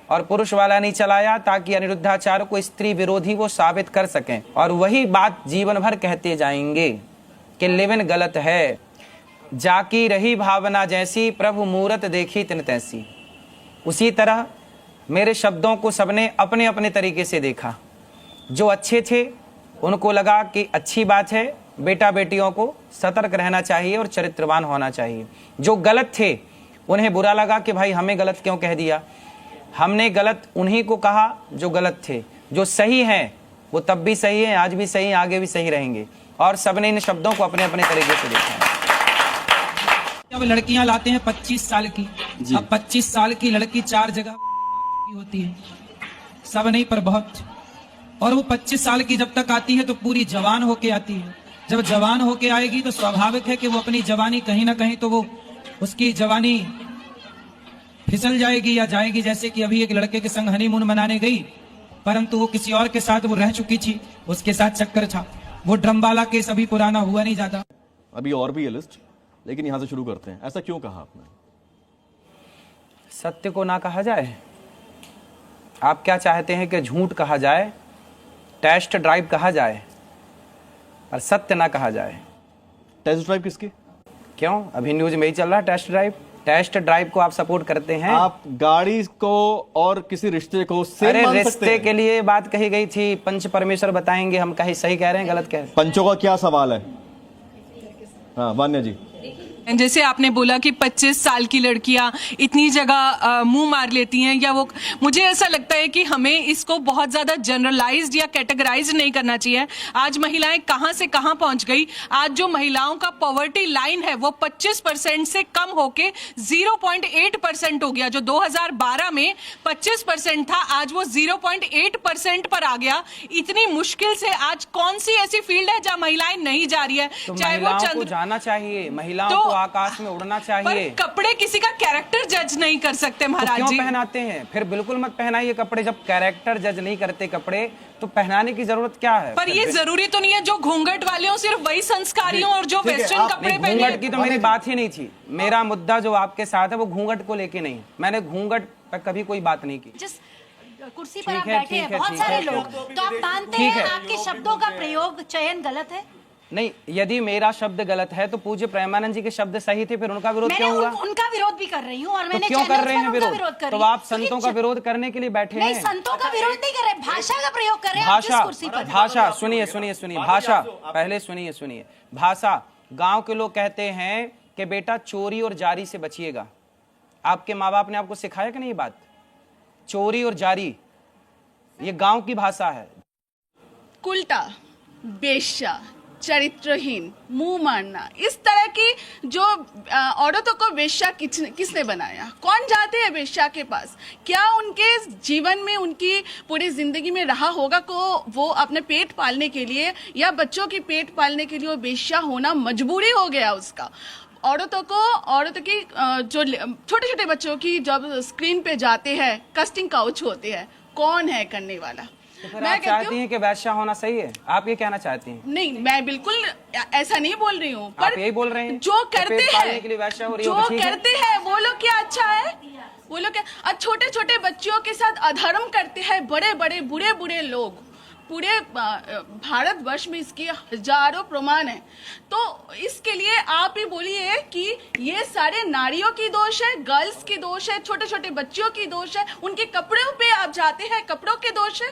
Speaker 1: और पुरुष वाला नहीं चलाया ताकि अनिरुद्धाचार्य को स्त्री विरोधी वो साबित कर सकें, और वही बात जीवन भर कहते जाएंगे कि लिव-इन गलत है। जाकी रही भावना जैसी, प्रभु मूरत देखी तिन तैसी। उसी तरह मेरे शब्दों को सबने अपने अपने तरीके से देखा। जो अच्छे थे उनको लगा कि अच्छी बात है, बेटा बेटियों को सतर्क रहना चाहिए और चरित्रवान होना चाहिए। जो गलत थे उन्हें बुरा लगा कि भाई हमें गलत क्यों कह दिया। हमने गलत उन्हीं को कहा जो गलत थे। जो सही हैं वो तब भी सही है, आज भी सही, आगे भी सही रहेंगे, और सबने इन शब्दों को अपने अपने तरीके से देखा है।
Speaker 9: जब लड़कियां लाते हैं 25 साल की, अब 25 साल की लड़की 4 जगह होती है, सब नहीं पर बहुत, और वो 25 साल की जब तक आती है तो पूरी जवान होके आती है। जब जवान होके आएगी तो स्वाभाविक है कि वो अपनी जवानी कहीं ना कहीं तो वो उसकी जवानी फिसल जाएगी या जाएगी। जैसे कि अभी एक लड़के के संग हनीमून मनाने गई, परंतु वो किसी और के साथ वो रह चुकी थी, उसके साथ चक्कर था। वो ड्रम वाला केस अभी पुराना हुआ नहीं ज्यादा,
Speaker 2: अभी और भी है लिस्ट, लेकिन यहां से शुरू करते हैं। ऐसा क्यों कहा आपने?
Speaker 1: सत्य को ना कहा जाए। आप क्या चाहते हैं कि झूठ कहा जाए, टेस्ट ड्राइव कहा जाए और सत्य ना कहा जाए?
Speaker 2: टेस्ट ड्राइव किसकी?
Speaker 1: क्यों, अभी न्यूज में ही चल रहा है टेस्ट ड्राइव। टेस्ट ड्राइव को आप सपोर्ट करते हैं?
Speaker 2: आप गाड़ी को और किसी रिश्ते को सेम
Speaker 1: अरे
Speaker 2: मान सकते
Speaker 1: रिश्ते
Speaker 2: हैं?
Speaker 1: के लिए बात कही गई थी, पंच परमेश्वर बताएंगे हम कहीं सही कह रहे हैं गलत कह रहे हैं।
Speaker 2: पंचों का क्या सवाल है? हाँ वान्या जी,
Speaker 3: जैसे आपने बोला कि 25 साल की लड़कियां इतनी जगह मुंह मार लेती हैं, या वो, मुझे ऐसा लगता है कि हमें इसको बहुत ज्यादा जनरलाइज्ड या कैटेगराइज नहीं करना चाहिए। आज महिलाएं कहां से कहां पहुंच गई। आज जो महिलाओं का पॉवर्टी लाइन है वो 25% से कम होके 0.8% हो गया। जो 2012 में 25% था, आज वो 0.8% पर आ गया। इतनी मुश्किल से आज कौन सी ऐसी फील्ड है जहां महिलाएं नहीं जा रही है?
Speaker 1: तो
Speaker 3: चाहे वो
Speaker 1: महिलाओं को जाना चाहिए, महिलाओं को आकाश में उड़ना चाहिए।
Speaker 3: पर कपड़े किसी का कैरेक्टर जज नहीं कर सकते महाराज
Speaker 1: तो
Speaker 3: जी।
Speaker 1: क्यों पहनाते हैं? फिर बिल्कुल मत पहनाइए कपड़े। जब कैरेक्टर जज नहीं करते कपड़े तो पहनाने की जरूरत क्या है?
Speaker 3: पर ये जरूरी तो नहीं है जो घूंघट वाले हो सिर्फ वही संस्कारी हो और जो वेस्टर्न कपड़े पहने।
Speaker 1: घूंघट की तो मेरी बात ही नहीं थी। मेरा मुद्दा जो आपके साथ है वो घूंघट को लेके नहीं। मैंने घूंघट पर कभी कोई बात नहीं की।
Speaker 4: जिस कुर्सी पर आप बैठे हैं बहुत सारे लोग, तो आप मानते हैं आपके शब्दों का प्रयोग चयन गलत है?
Speaker 1: नहीं, यदि मेरा शब्द गलत है तो पूज्य प्रेमानंद जी के शब्द सही थे, फिर उनका विरोध क्यों हुआ?
Speaker 4: उनका विरोध भी कर रही हूँ और मैंने
Speaker 1: तो क्यों कर रहे हैं विरोध? तो आप
Speaker 4: तो
Speaker 1: संतों का विरोध करने के लिए बैठे हैं?
Speaker 4: नहीं, संतों का विरोध नहीं कर रहे, भाषा का प्रयोग कर रहे हैं।
Speaker 1: भाषा,
Speaker 4: कुर्सी पर
Speaker 1: भाषा सुनिए सुनिए सुनिए, भाषा पहले सुनिए। भाषा, गांव के लोग कहते हैं कि बेटा चोरी और जारी से बचिएगा। आपके माँ बाप ने आपको सिखाया कि नहीं ये बात? चोरी और जारी, ये गांव की भाषा है।
Speaker 5: कुलटा, बेश्या, चरित्रहीन, मुंह मारना, इस तरह की जो औरतों को वेश्या किसने बनाया? कौन जाते हैं वेश्या के पास? क्या उनके जीवन में, उनकी पूरी जिंदगी में रहा होगा को वो अपने पेट पालने के लिए या बच्चों की पेट पालने के लिए वो वेश्या होना मजबूरी हो गया उसका। औरतों की जो छोटे छोटे बच्चों की जब स्क्रीन पे जाते हैं, कास्टिंग काउच होते हैं, कौन है करने वाला?
Speaker 1: तो आप चाहती हैं कि वैश्या होना सही है? आप ये कहना चाहती हैं?
Speaker 5: नहीं, मैं बिल्कुल ऐसा नहीं बोल रही हूँ, पर
Speaker 1: आप यही बोल रहे हैं
Speaker 5: जो करते हैं, जो करते हैं वो लोग क्या अच्छा है? वो लोग क्या छोटे छोटे बच्चों के साथ अधर्म करते हैं? बड़े बड़े बुरे बुरे लोग पूरे भारतवर्ष में इसके हजारों प्रमाण है। तो इसके लिए आप ही बोलिए कि ये सारे नारियों की दोष है, गर्ल्स की दोष है, छोटे छोटे बच्चों की दोष है, उनके कपड़ों पे आप जाते हैं, कपड़ों के दोष है।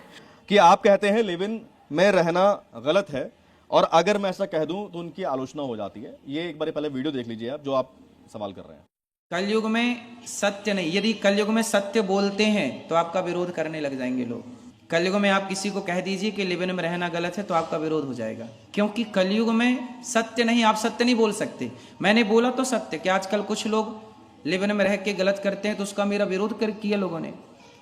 Speaker 2: कि आप कहते हैं लिव इन में रहना गलत है, और अगर मैं ऐसा कह दूं तो उनकी आलोचना हो जाती है। ये एक बार पहले वीडियो देख लीजिए आप, जो आप सवाल कर रहे हैं।
Speaker 1: कलयुग में सत्य नहीं, यदि कलयुग में सत्य बोलते हैं तो आपका विरोध करने लग जाएंगे लोग। कलयुग में आप किसी को कह दीजिए कि लिव इन में रहना गलत है तो आपका विरोध हो जाएगा, क्योंकि कलयुग में सत्य नहीं, आप सत्य नहीं बोल सकते। मैंने बोला तो सत्य कि आजकल कुछ लोग लिव इन में रह के गलत करते हैं तो उसका मेरा विरोध किया लोगों ने।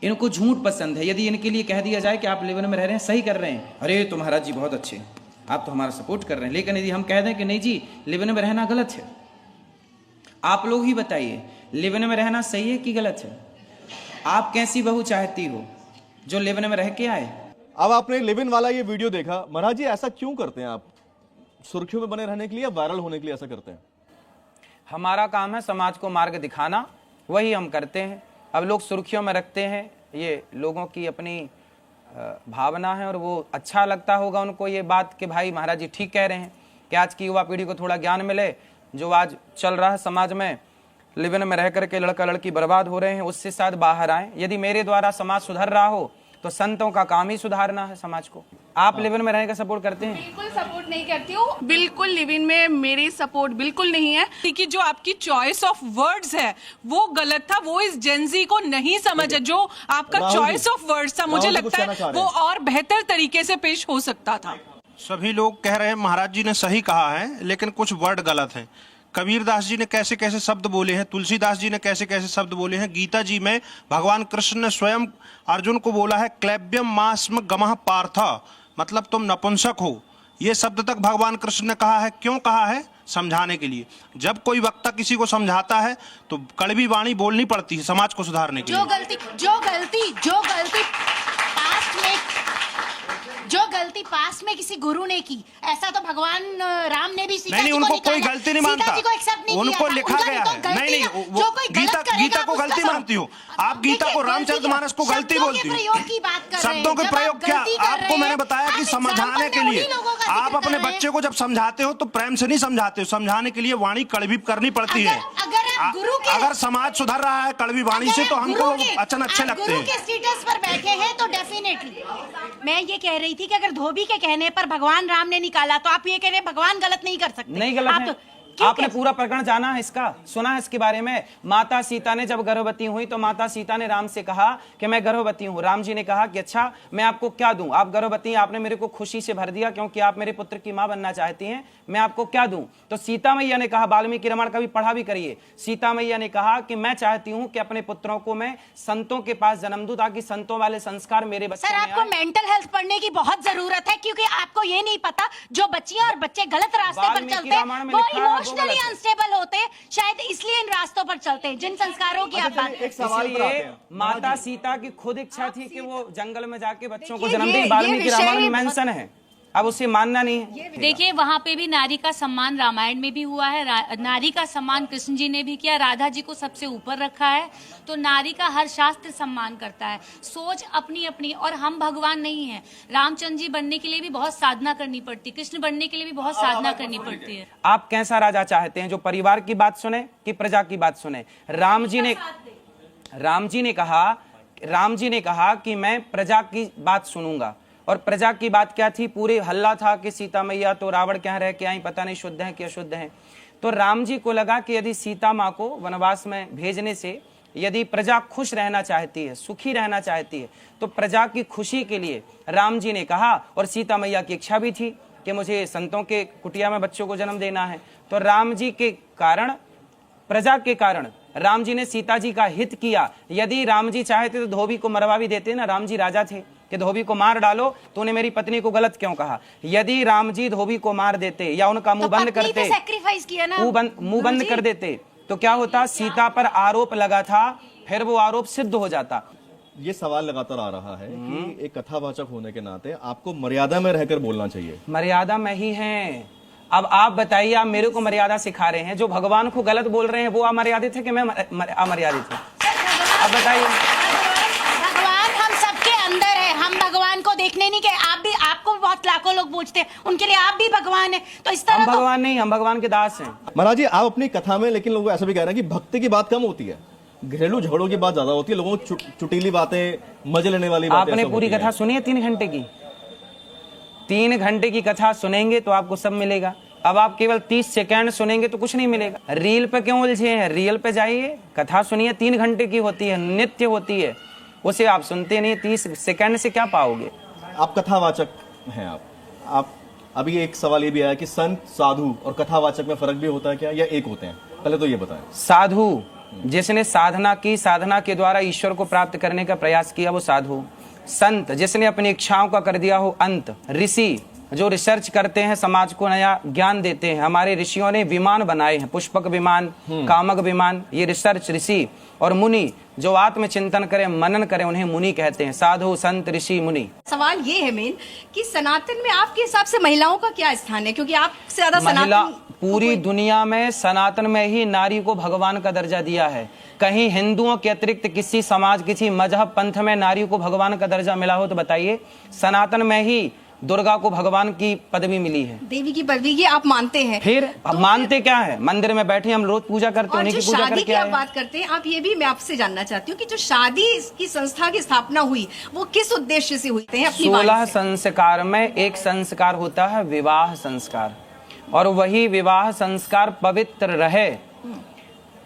Speaker 1: इनको झूठ पसंद है। यदि इनके लिए कह दिया जाए कि आप लिव इन में रह रहे हैं, सही कर रहे हैं, अरे तो महाराज जी बहुत अच्छे, आप तो हमारा सपोर्ट कर रहे हैं। लेकिन यदि हम कह दें कि नहीं जी लिव इन में रहना गलत है, आप लोग ही बताइए लिव इन में रहना सही है कि गलत है? आप कैसी बहू चाहती हो जो लिव इन में रह के आए?
Speaker 2: अब आपने लिव इन वाला ये वीडियो देखा, महाराज जी ऐसा क्यों करते हैं आप? सुर्खियों में बने रहने के लिए या वायरल होने के लिए ऐसा करते हैं?
Speaker 1: हमारा काम है समाज को मार्ग दिखाना, वही हम करते हैं। अब लोग सुर्खियों में रखते हैं, ये लोगों की अपनी भावना है और वो अच्छा लगता होगा उनको ये बात कि भाई महाराज जी ठीक कह रहे हैं कि आज की युवा पीढ़ी को थोड़ा ज्ञान मिले। जो आज चल रहा है समाज में, लिव इन में रह करके लड़का लड़की बर्बाद हो रहे हैं, उससे शायद बाहर आए। यदि मेरे द्वारा समाज सुधर रहा हो तो संतों का काम ही सुधारना है समाज को। आप लिव इन में रहने का सपोर्ट करते हैं?
Speaker 5: बिल्कुल सपोर्ट नहीं करती हूँ, बिल्कुल लिव इन में मेरी सपोर्ट बिल्कुल नहीं है।
Speaker 3: कि जो आपकी चॉइस ऑफ वर्ड्स है वो गलत था, वो इस जेंजी को नहीं समझ है। जो आपका चॉइस ऑफ वर्ड्स था, मुझे लगता है वो और बेहतर तरीके से पेश हो सकता था।
Speaker 6: सभी लोग कह रहे हैं महाराज जी ने सही कहा है, लेकिन कुछ वर्ड गलत हैं। कबीरदास जी ने कैसे कैसे शब्द बोले हैं, तुलसीदास जी ने कैसे कैसे शब्द बोले हैं। गीता जी में भगवान कृष्ण ने स्वयं अर्जुन को बोला है क्लैब्यम मास्म गमः पार्थ, मतलब तुम नपुंसक हो। ये शब्द तक भगवान कृष्ण ने कहा है। क्यों कहा है? समझाने के लिए। जब कोई वक्ता किसी को समझाता है तो कड़वी वाणी बोलनी पड़ती है समाज को सुधारने के लिए।
Speaker 4: जो गलती पास में किसी गुरु ने की, ऐसा तो भगवान राम ने भी सीता जी को
Speaker 6: उनको
Speaker 4: निकाला।
Speaker 6: कोई गलती नहीं मानता,
Speaker 4: सीता जी को एक्सेप्ट नहीं
Speaker 6: उनको
Speaker 4: किया
Speaker 6: लिखा गया है। नहीं,
Speaker 4: जो कोई
Speaker 6: गीता को गलती मानती हो आप? गीता को रामचरितमानस को गलती बोलती हो? शब्दों के प्रयोग क्या? आपको मैंने बताया कि समझाने के लिए आप अपने बच्चे को जब समझाते हो तो प्रेम से नहीं समझाते हो, समझाने के लिए वाणी कड़वी करनी पड़ती है। अगर समाज सुधर रहा है कड़वी वाणी से तो हमको वचन अच्छे लगते हैं।
Speaker 4: स्टेटस पर बैठे हैं तो डेफिनेटली मैं ये कह रही थी कि अगर धोबी के कहने पर भगवान राम ने निकाला तो आप ये कह रहे हैं भगवान गलत नहीं कर सकते।
Speaker 1: नहीं गलत है। आपने पूरा प्रकरण जाना है, इसका सुना है इसके बारे में। माता सीता ने जब गर्भवती हुई तो माता सीता ने राम से कहा कि मैं गर्भवती हूँ। राम जी ने कहा कि अच्छा मैं आपको क्या दूं, आप गर्भवती हैं, आपने मेरे को खुशी से भर दिया क्योंकि आप मेरे पुत्र की मां बनना चाहती हैं, मैं आपको क्या दूं? तो सीता मैया ने कहा, वाल्मीकि रामायण का भी पढ़ा भी करिए, सीता मैया ने कहा कि मैं चाहती हूँ कि अपने पुत्रों को मैं संतों के पास जन्म दूं ताकि संतों वाले संस्कार मेरे बच्चों में आए।
Speaker 4: आपको मेंटल हेल्थ पढ़ने की बहुत जरूरत है, क्योंकि आपको ये नहीं पता जो बच्चियां और बच्चे गलत रास्ते पर चलते हैं वो इमोशनली अनस्टेबल होते हैं, शायद इसलिए इन रास्तों पर चलते हैं। जिन संस्कारों की आप बात
Speaker 1: इसलिए माता सीता की खुद इच्छा थी कि वो जंगल में जाके बच्चों को जन्म दें, वाल्मीकि रामायण में मेंशन है, अब उसे मानना नहीं है।
Speaker 7: देखिए वहाँ पे भी नारी का सम्मान रामायण में भी हुआ है, नारी का सम्मान कृष्ण जी ने भी किया, राधा जी को सबसे ऊपर रखा है। तो नारी का हर शास्त्र सम्मान करता है। सोच अपनी अपनी, और हम भगवान नहीं है। रामचंद्र जी बनने के लिए भी बहुत साधना करनी पड़ती, कृष्ण बनने के लिए भी बहुत साधना करनी पड़ती है।
Speaker 1: आप कैसा राजा चाहते हैं, जो परिवार की बात सुने कि प्रजा की बात सुने? राम जी ने कहा कि मैं प्रजा की बात सुनूंगा, और प्रजा की बात क्या थी? पूरे हल्ला था कि सीता मैया तो रावण क्या रह के आई, पता नहीं शुद्ध है कि अशुद्ध है। तो राम जी को लगा कि यदि सीता माँ को वनवास में भेजने से यदि प्रजा खुश रहना चाहती है, सुखी रहना चाहती है, तो प्रजा की खुशी के लिए राम जी ने कहा, और सीता मैया की इच्छा भी थी कि मुझे संतों के कुटिया में बच्चों को जन्म देना है। तो राम जी के कारण, प्रजा के कारण राम जी ने सीता जी का हित किया। यदि राम जी चाहते तो धोबी को मरवा भी देते ना, राम जी राजा थे कि धोबी को मार डालो, तो उन्हें मेरी पत्नी को गलत क्यों कहा? यदि राम जी धोबी को मार देते या उनका मुंह बंद करते, मुंह बंद कर देते, तो क्या होता? सीता पर आरोप लगा था, फिर वो आरोप सिद्ध हो जाता।
Speaker 2: ये सवाल लगातार आ रहा है कि एक कथावाचक होने के नाते आपको मर्यादा में रहकर बोलना चाहिए।
Speaker 1: मर्यादा में ही है। अब आप बताइए, आप मेरे को मर्यादा सिखा रहे हैं, जो भगवान को गलत बोल रहे हैं वो अमर्यादित है कि मैं अमर्यादित हूँ? अब बताइए।
Speaker 4: भगवान हम सबके अंदर है, हम भगवान को देखने नहीं गए। आप भी बहुत लाखों लोग पूछते हैं, उनके लिए आप भी भगवान है। तो इस तरह
Speaker 1: हम भगवान नहीं, हम भगवान के दास हैं।
Speaker 2: महाराज जी, आप अपनी कथा में लेकिन लोग ऐसा भी कह रहे हैं कि भक्ति की बात कम होती है, घरेलू झगड़ों की बात ज्यादा होती है, लोगों को चुटीली बातें, मजे लेने वाली बातें।
Speaker 1: आपने
Speaker 2: ऐसा
Speaker 1: पूरी
Speaker 2: होती है।
Speaker 1: कथा सुनी है 3 घंटे की? 3 घंटे की कथा सुनेंगे तो आपको सब मिलेगा। अब आप केवल 30 सेकंड सुनेंगे तो कुछ नहीं मिलेगा। रील पे क्यों उलझे हैं? रील पे जाइए, कथा सुनिए, 3 घंटे की होती है, नित्य होती है, उसे आप सुनते नहीं। 30 सेकंड से क्या पाओगे?
Speaker 2: आप कथावाचक हैं। आप अभी एक सवाल ये भी आया कि संत, साधु और कथावाचक में फर्क भी होता है क्या, या एक होते हैं? पहले तो ये बताएं।
Speaker 1: साधु जिसने साधना की, साधना के द्वारा ईश्वर को प्राप्त करने का प्रयास किया, वो साधु। संत जिसने अपनी इच्छाओं का कर दिया हो अंत। ऋषि जो रिसर्च करते हैं, समाज को नया ज्ञान देते हैं। हमारे ऋषियों ने विमान बनाए हैं, पुष्पक विमान, कामक विमान, ये रिसर्च ऋषि। और मुनि जो आत्मचिंतन करें, मनन करें, उन्हें मुनि कहते हैं। साधु, संत, ऋषि, मुनि।
Speaker 8: सवाल ये है मेन कि सनातन में आपके हिसाब से महिलाओं का क्या स्थान है, क्योंकि आपसे ज्यादा
Speaker 1: महिला
Speaker 8: सनातन
Speaker 1: पूरी दुनिया में, सनातन में ही नारी को भगवान का दर्जा दिया है। कहीं हिंदुओं के अतिरिक्त किसी समाज, किसी मजहब, पंथ में नारी को भगवान का दर्जा मिला हो तो बताइए। सनातन में ही दुर्गा को भगवान की पदवी मिली है,
Speaker 8: देवी की पदवी, ये आप मानते हैं?
Speaker 1: फिर अब मानते क्या है? मंदिर में बैठे हम रोज पूजा करते हैं,
Speaker 8: और
Speaker 1: उन्हीं
Speaker 8: जो
Speaker 1: की पूजा
Speaker 8: शादी
Speaker 1: करके
Speaker 8: की आप
Speaker 1: आए।
Speaker 8: बात करते हैं, आप ये भी मैं आपसे जानना चाहती हूँ कि जो शादी की संस्था की स्थापना हुई वो किस उद्देश्य से हुई है? अपनी
Speaker 1: 16 संस्कार में एक संस्कार होता है विवाह संस्कार, और वही विवाह संस्कार पवित्र रहे।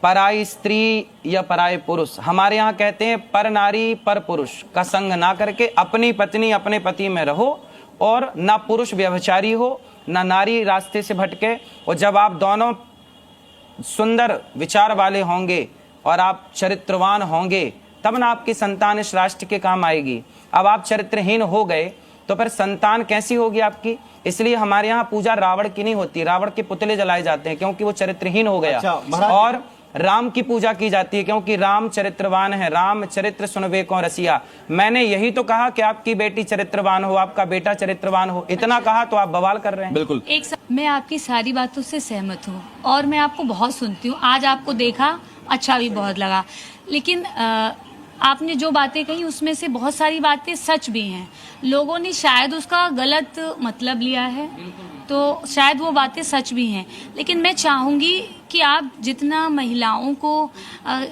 Speaker 1: पराई स्त्री या पराय पुरुष, हमारे यहाँ कहते हैं पर नारी पर पुरुष का संग ना करके अपनी पत्नी अपने पति में रहो, और ना पुरुष व्यभिचारी हो, ना नारी रास्ते से भटके। और जब आप दोनों सुंदर विचार वाले होंगे और आप चरित्रवान होंगे, तब ना आपकी संतान इस राष्ट्र के काम आएगी। अब आप चरित्रहीन हो गए तो फिर संतान कैसी होगी आपकी? इसलिए हमारे यहाँ पूजा रावण की नहीं होती, रावण के पुतले जलाए जाते हैं क्योंकि वो चरित्रहीन हो गया। और राम की पूजा की जाती है क्योंकि राम चरित्रवान है। राम चरित्र सुनबे को रसिया। मैंने यही तो कहा कि आपकी बेटी चरित्रवान हो, आपका बेटा चरित्रवान हो, इतना कहा तो आप बवाल कर रहे हैं।
Speaker 2: बिल्कुल।
Speaker 7: मैं आपकी सारी बातों से सहमत हूँ और मैं आपको बहुत सुनती हूँ। आज आपको देखा, अच्छा भी बहुत लगा, लेकिन आपने जो बातें कही उसमें से बहुत सारी बातें सच भी हैं। लोगों ने शायद उसका गलत मतलब लिया है, तो शायद वो बातें सच भी हैं। लेकिन मैं चाहूँगी कि आप जितना महिलाओं को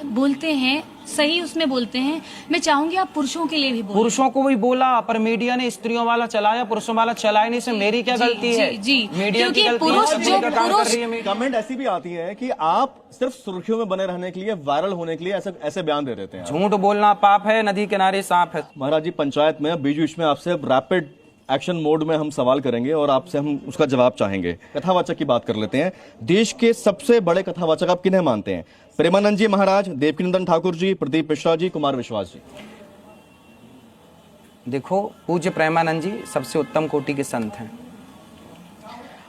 Speaker 7: बोलते हैं, सही उसमें बोलते हैं, मैं चाहूंगी आप पुरुषों के लिए भी बोलें।
Speaker 1: पुरुषों को भी बोला, पर मीडिया ने स्त्रियों वाला चलाया, पुरुषों वाला चलाया नहीं। से मेरी क्या गलती है?
Speaker 7: जी,
Speaker 1: मीडिया की गलती
Speaker 7: पुरुष
Speaker 1: है,
Speaker 7: जो
Speaker 1: का काम कर रही है मीडिया।
Speaker 2: कमेंट ऐसी भी आती है कि आप सिर्फ सुर्खियों में बने रहने के लिए, वायरल होने के लिए ऐसे बयान दे देते हैं।
Speaker 1: झूठ बोलना पाप है, नदी किनारे सांप है।
Speaker 2: महाराज जी, पंचायत में बीच बीच में आपसे रैपिड एक्शन मोड में हम सवाल करेंगे और आपसे हम उसका जवाब चाहेंगे। कथावाचक की बात कर लेते हैं। देश के सबसे बड़े कथावाचक आप किन्हें मानते हैं? प्रेमानंद जी महाराज, देवकीनंदन ठाकुर जी, प्रदीप मिश्रा जी, कुमार विश्वास जी?
Speaker 1: देखो, पूज्य प्रेमानंद जी सबसे उत्तम कोटि के संत हैं।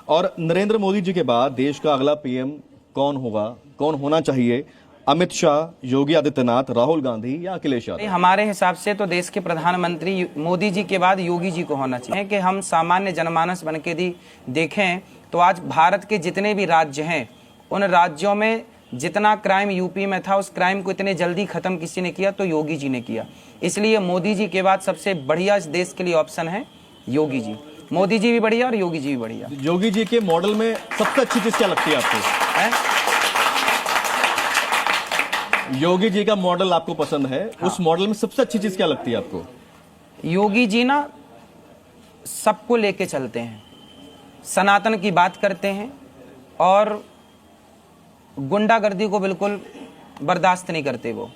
Speaker 2: और नरेंद्र मोदी जी के बाद देश का अगला पीएम कौन होगा, कौन होना चाहिए? अमित शाह, योगी आदित्यनाथ, राहुल गांधी या अखिलेश यादव?
Speaker 1: हमारे हिसाब से तो देश के प्रधानमंत्री मोदी जी के बाद योगी जी को होना चाहिए। कि हम सामान्य जनमानस बन के देखें तो आज भारत के जितने भी राज्य हैं, उन राज्यों में जितना क्राइम यूपी में था, उस क्राइम को इतने जल्दी खत्म किसी ने किया तो योगी जी ने किया। इसलिए मोदी जी के बाद सबसे बढ़िया इस देश के लिए ऑप्शन है योगी जी। मोदी जी भी बढ़िया और योगी जी भी बढ़िया।
Speaker 2: योगी जी के मॉडल में सबसे अच्छी चीज क्या लगती है आपको? योगी जी का मॉडल आपको पसंद है? हाँ। उस मॉडल में सबसे अच्छी चीज क्या लगती है आपको?
Speaker 1: योगी जी ना सबको लेके चलते हैं, सनातन की बात करते हैं और गुंडागर्दी को बिल्कुल बर्दाश्त नहीं करते वो।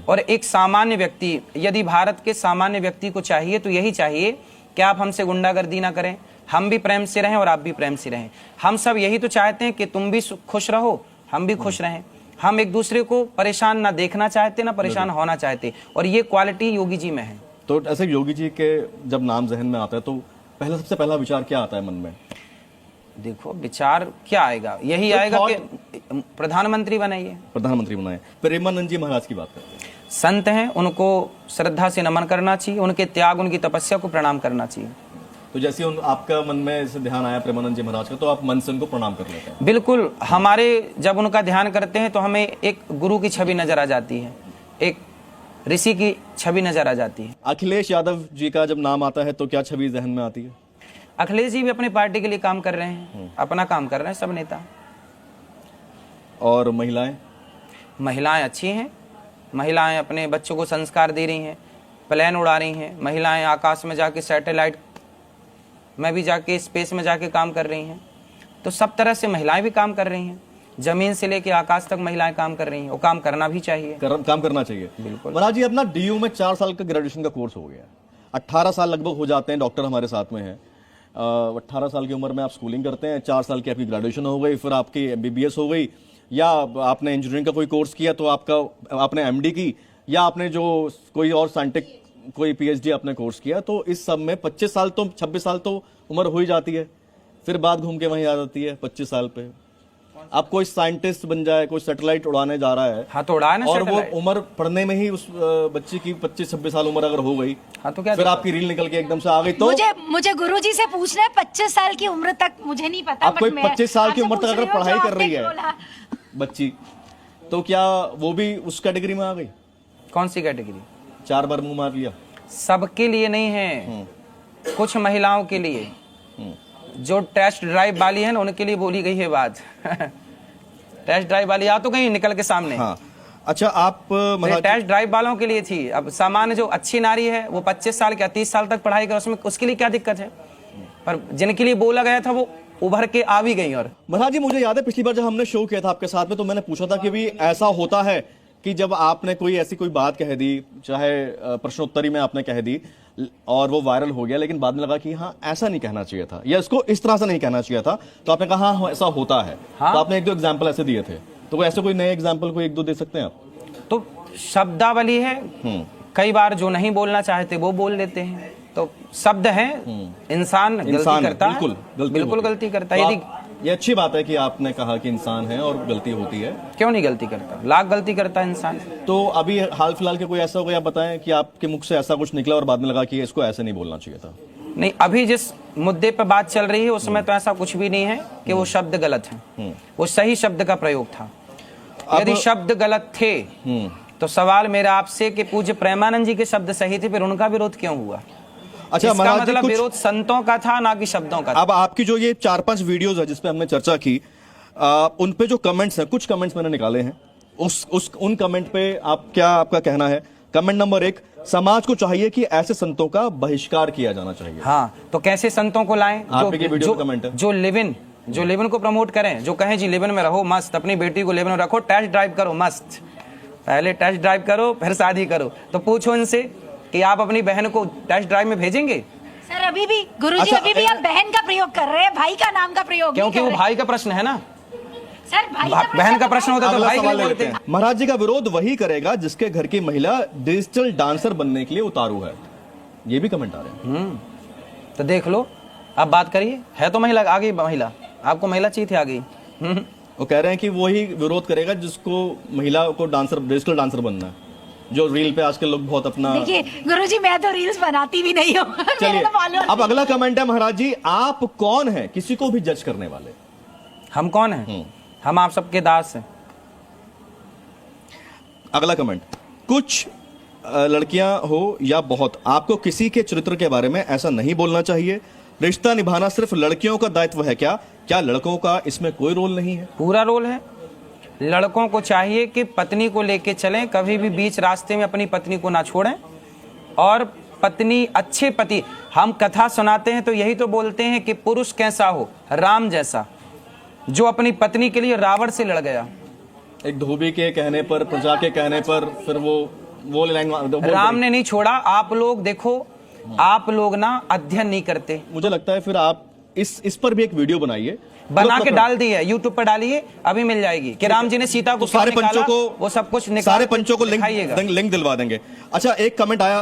Speaker 1: और एक सामान्य व्यक्ति, यदि भारत के सामान्य व्यक्ति को चाहिए तो यही चाहिए कि आप हमसे गुंडागर्दी ना करें, हम भी प्रेम से रहें और आप भी प्रेम से रहें। हम सब यही तो चाहते हैं कि तुम भी खुश रहो, हम भी खुश रहें। हम एक दूसरे को परेशान ना देखना चाहते, ना परेशान होना चाहते, और ये क्वालिटी योगी जी में है।
Speaker 2: तो ऐसे योगी जी के जब नाम जहन में आता है तो सबसे पहला विचार क्या आता है मन में?
Speaker 1: देखो, विचार क्या आएगा? यही आएगा कि प्रधानमंत्री बनाइए,
Speaker 2: प्रधानमंत्री बनाए। प्रेमानंद जी महाराज की बात करते हैं।
Speaker 1: संत हैं, उनको श्रद्धा से नमन करना चाहिए, उनके त्याग, उनकी तपस्या को प्रणाम करना चाहिए।
Speaker 2: तो जैसे आपका मन में ऐसे ध्यान आया प्रेमानंद जी महाराज का, तो आप मन से उनको प्रणाम कर लेते हैं?
Speaker 1: बिल्कुल। हमारे जब उनका ध्यान करते हैं तो हमें एक गुरु की छवि नजर आ जाती है, एक ऋषि की छवि नजर आ जाती है।
Speaker 2: अखिलेश यादव जी का जब नाम आता है तो क्या छवि जहन में आती है?
Speaker 1: अखिलेश जी भी अपनी पार्टी के लिए काम कर रहे हैं, अपना काम कर रहे हैं सब नेता।
Speaker 2: और महिलाएं?
Speaker 1: महिलाएं अच्छी हैं, महिलाएं अपने बच्चों को संस्कार दे रही हैं, प्लेन उड़ा रही हैं, महिलाएं आकाश में जाके सैटेलाइट में भी जाके स्पेस में जाके काम कर रही हैं। तो सब तरह से महिलाएं भी काम कर रही हैं, जमीन से लेके आकाश तक महिलाएं काम कर रही हैं, वो काम करना भी चाहिए।
Speaker 2: काम करना चाहिए, बिल्कुल। महाराज जी अपना डीयू में 4 साल का ग्रेजुएशन का कोर्स हो गया, 18 साल लगभग हो जाते हैं, डॉक्टर हमारे साथ में हैं। 18 साल की उम्र में आप स्कूलिंग करते हैं, 4 साल की आपकी ग्रेजुएशन हो गई, फिर आपकी MBBS हो गई, या आपने इंजीनियरिंग का कोई कोर्स किया तो आपने MD की, या आपने जो कोई और साइंटिफिक कोई PhD आपने कोर्स किया, तो इस सब में 26 साल तो 26 साल तो उम्र हो ही जाती है। फिर बात घूम के वहीं आ जाती है 25 साल पे आप कोई साइंटिस्ट बन जाए, कोई सैटेलाइट उड़ाने जा रहा है,
Speaker 1: हाँ तो उड़ाने,
Speaker 2: और वो उम्र पढ़ने में ही उस बच्चे की 25-26 साल उम्र अगर हो गई,
Speaker 1: हाँ तो क्या
Speaker 2: फिर आपकी रील निकल के एकदम से आ गई, तो
Speaker 4: मुझे गुरुजी से पूछना है 25 साल की उम्र तक, मुझे नहीं पता।
Speaker 2: आप कोई 25 साल की उम्र तक अगर पढ़ाई कर रही है बच्ची, तो क्या वो भी उस कैटेगरी में आ गई?
Speaker 1: कौन सी कैटेगरी?
Speaker 2: 4 बार मुंह मार लिया।
Speaker 1: सबके लिए नहीं है, कुछ महिलाओं के लिए, जो टेस्ट ड्राइव वाली है ना उनके लिए बोली गई है बात। टेस्ट ड्राइव वाली आ तो गई निकल के सामने।
Speaker 2: हाँ। अच्छा, आप
Speaker 1: टेस्ट ड्राइव वालों के लिए थी। अब सामान्य जो अच्छी नारी है वो 25 साल या 30 साल तक पढ़ाई कर, उसमें उसके लिए क्या दिक्कत है? पर जिनके लिए बोला गया था वो उभर के आ भी गई। और
Speaker 2: महाराज जी मुझे याद है पिछली बार जब हमने शो किया था आपके साथ में, तो मैंने पूछा था कि भी ऐसा होता है कि जब आपने कोई ऐसी कोई बात कह दी, चाहे प्रश्नोत्तरी में आपने कह दी और वो वायरल हो गया, लेकिन बाद में लगा कि हाँ ऐसा नहीं कहना चाहिए था, या इसको इस तरह से नहीं कहना चाहिए था, तो आपने कहा हाँ ऐसा होता है। हाँ? तो आपने 1-2 एग्जाम्पल ऐसे दिए थे, तो ऐसे कोई नए एग्जाम्पल को 1-2 दे सकते हैं आप?
Speaker 1: तो शब्दावली है, कई बार जो नहीं बोलना चाहते वो बोल देते हैं, तो शब्द है, इंसान गलती करता है, बिल्कुल गलती करता है। यदि
Speaker 2: ये अच्छी बात है कि आपने कहा कि इंसान है और गलती होती है,
Speaker 1: क्यों नहीं गलती करता, लाख गलती करता है इंसान।
Speaker 2: तो अभी हाल फिलहाल के कोई ऐसा हो गया, आप बताएं कि आपके मुख से ऐसा कुछ निकला और बाद में लगा कि इसको ऐसे नहीं बोलना चाहिए था?
Speaker 1: नहीं, अभी जिस मुद्दे पर बात चल रही है उसमें तो ऐसा कुछ भी नहीं है कि वो शब्द गलत है, वो सही शब्द का प्रयोग था। यदि शब्द गलत थे तो सवाल मेरा आपसे कि पूज्य प्रेमानंद जी के शब्द सही थे, फिर उनका विरोध क्यों हुआ?
Speaker 2: अच्छा,
Speaker 1: इसका मतलब विरोध संतों का था ना कि शब्दों का था।
Speaker 2: अब आपकी जो ये 4-5 वीडियोस है जिसपे हमने चर्चा की, उन पे जो कमेंट्स हैं, कुछ कमेंट्स मैंने निकाले हैं, उन कमेंट पे आपका कहना है। कमेंट नंबर 1, समाज को चाहिए कि ऐसे संतों का बहिष्कार किया जाना चाहिए।
Speaker 1: हाँ, तो कैसे संतों को लाएं? जो लिव इन को प्रमोट करें, जो कहें जी लिव इन में रहो मस्त, अपनी बेटी को लिव इन में रखो, टेस्ट ड्राइव करो मस्त, पहले टेस्ट ड्राइव करो फिर शादी करो। तो पूछो इनसे कि आप अपनी बहन को टेस्ट ड्राइव में भेजेंगे?
Speaker 4: सर अभी भी गुरुजी,
Speaker 2: अच्छा,
Speaker 4: अभी भी आप बहन का प्रयोग कर रहे हैं, भाई का नाम का प्रयोग,
Speaker 1: क्योंकि वो भाई का प्रश्न है ना
Speaker 4: सर।
Speaker 1: बहन का प्रश्न होता तो भाई के लिए बोलते हैं।
Speaker 2: महाराज जी का विरोध वही करेगा जिसके घर की महिला डिजिटल डांसर बनने के लिए उतारू है, ये भी कमेंट आ रहे हैं।
Speaker 1: तो देख लो, आप बात करिए, है तो महिला आ गई, महिला आपको महिला चाहिए थी आ गई।
Speaker 2: वो कह रहे हैं कि वही विरोध करेगा जिसको महिला को डिजिटल डांसर बनना है, जो रील पे आजकल लोग बहुत अपना।
Speaker 4: देखिए गुरुजी, मैं तो रील्स बनाती भी नहीं हूँ।
Speaker 2: चलिए, अब अगला कमेंट है महाराज जी, आप कौन है किसी को भी जज करने वाले?
Speaker 1: हम कौन हैं? हम आप सबके दास हैं।
Speaker 2: अगला कमेंट, कुछ लड़कियां हो या बहुत, आपको किसी के चरित्र के बारे में ऐसा नहीं बोलना चाहिए। रिश्ता निभाना सिर्फ लड़कियों का दायित्व है क्या लड़कों का इसमें कोई रोल नहीं है?
Speaker 1: पूरा रोल है। लड़कों को चाहिए कि पत्नी को लेके चलें, कभी भी बीच रास्ते में अपनी पत्नी को ना छोड़ें, और पत्नी अच्छे पति, हम कथा सुनाते हैं तो यही तो बोलते हैं कि पुरुष कैसा हो, राम जैसा, जो अपनी पत्नी के लिए रावण से लड़ गया।
Speaker 2: एक धोबी के कहने पर, प्रजा के कहने पर, फिर वो लाइन
Speaker 1: राम ने नहीं छोड़ा। आप लोग देखो, आप लोग ना अध्ययन नहीं करते।
Speaker 2: मुझे लगता है फिर आप इस पर भी एक वीडियो बनाइए,
Speaker 1: बना के डाल दी है, यूट्यूब पर डालिए, अभी मिल जाएगी कि राम जी ने सीता को,
Speaker 2: सारे पंचों को,
Speaker 1: वो सब कुछ
Speaker 2: सारे पंचों को लिंक दिलवा देंगे। अच्छा, एक कमेंट आया,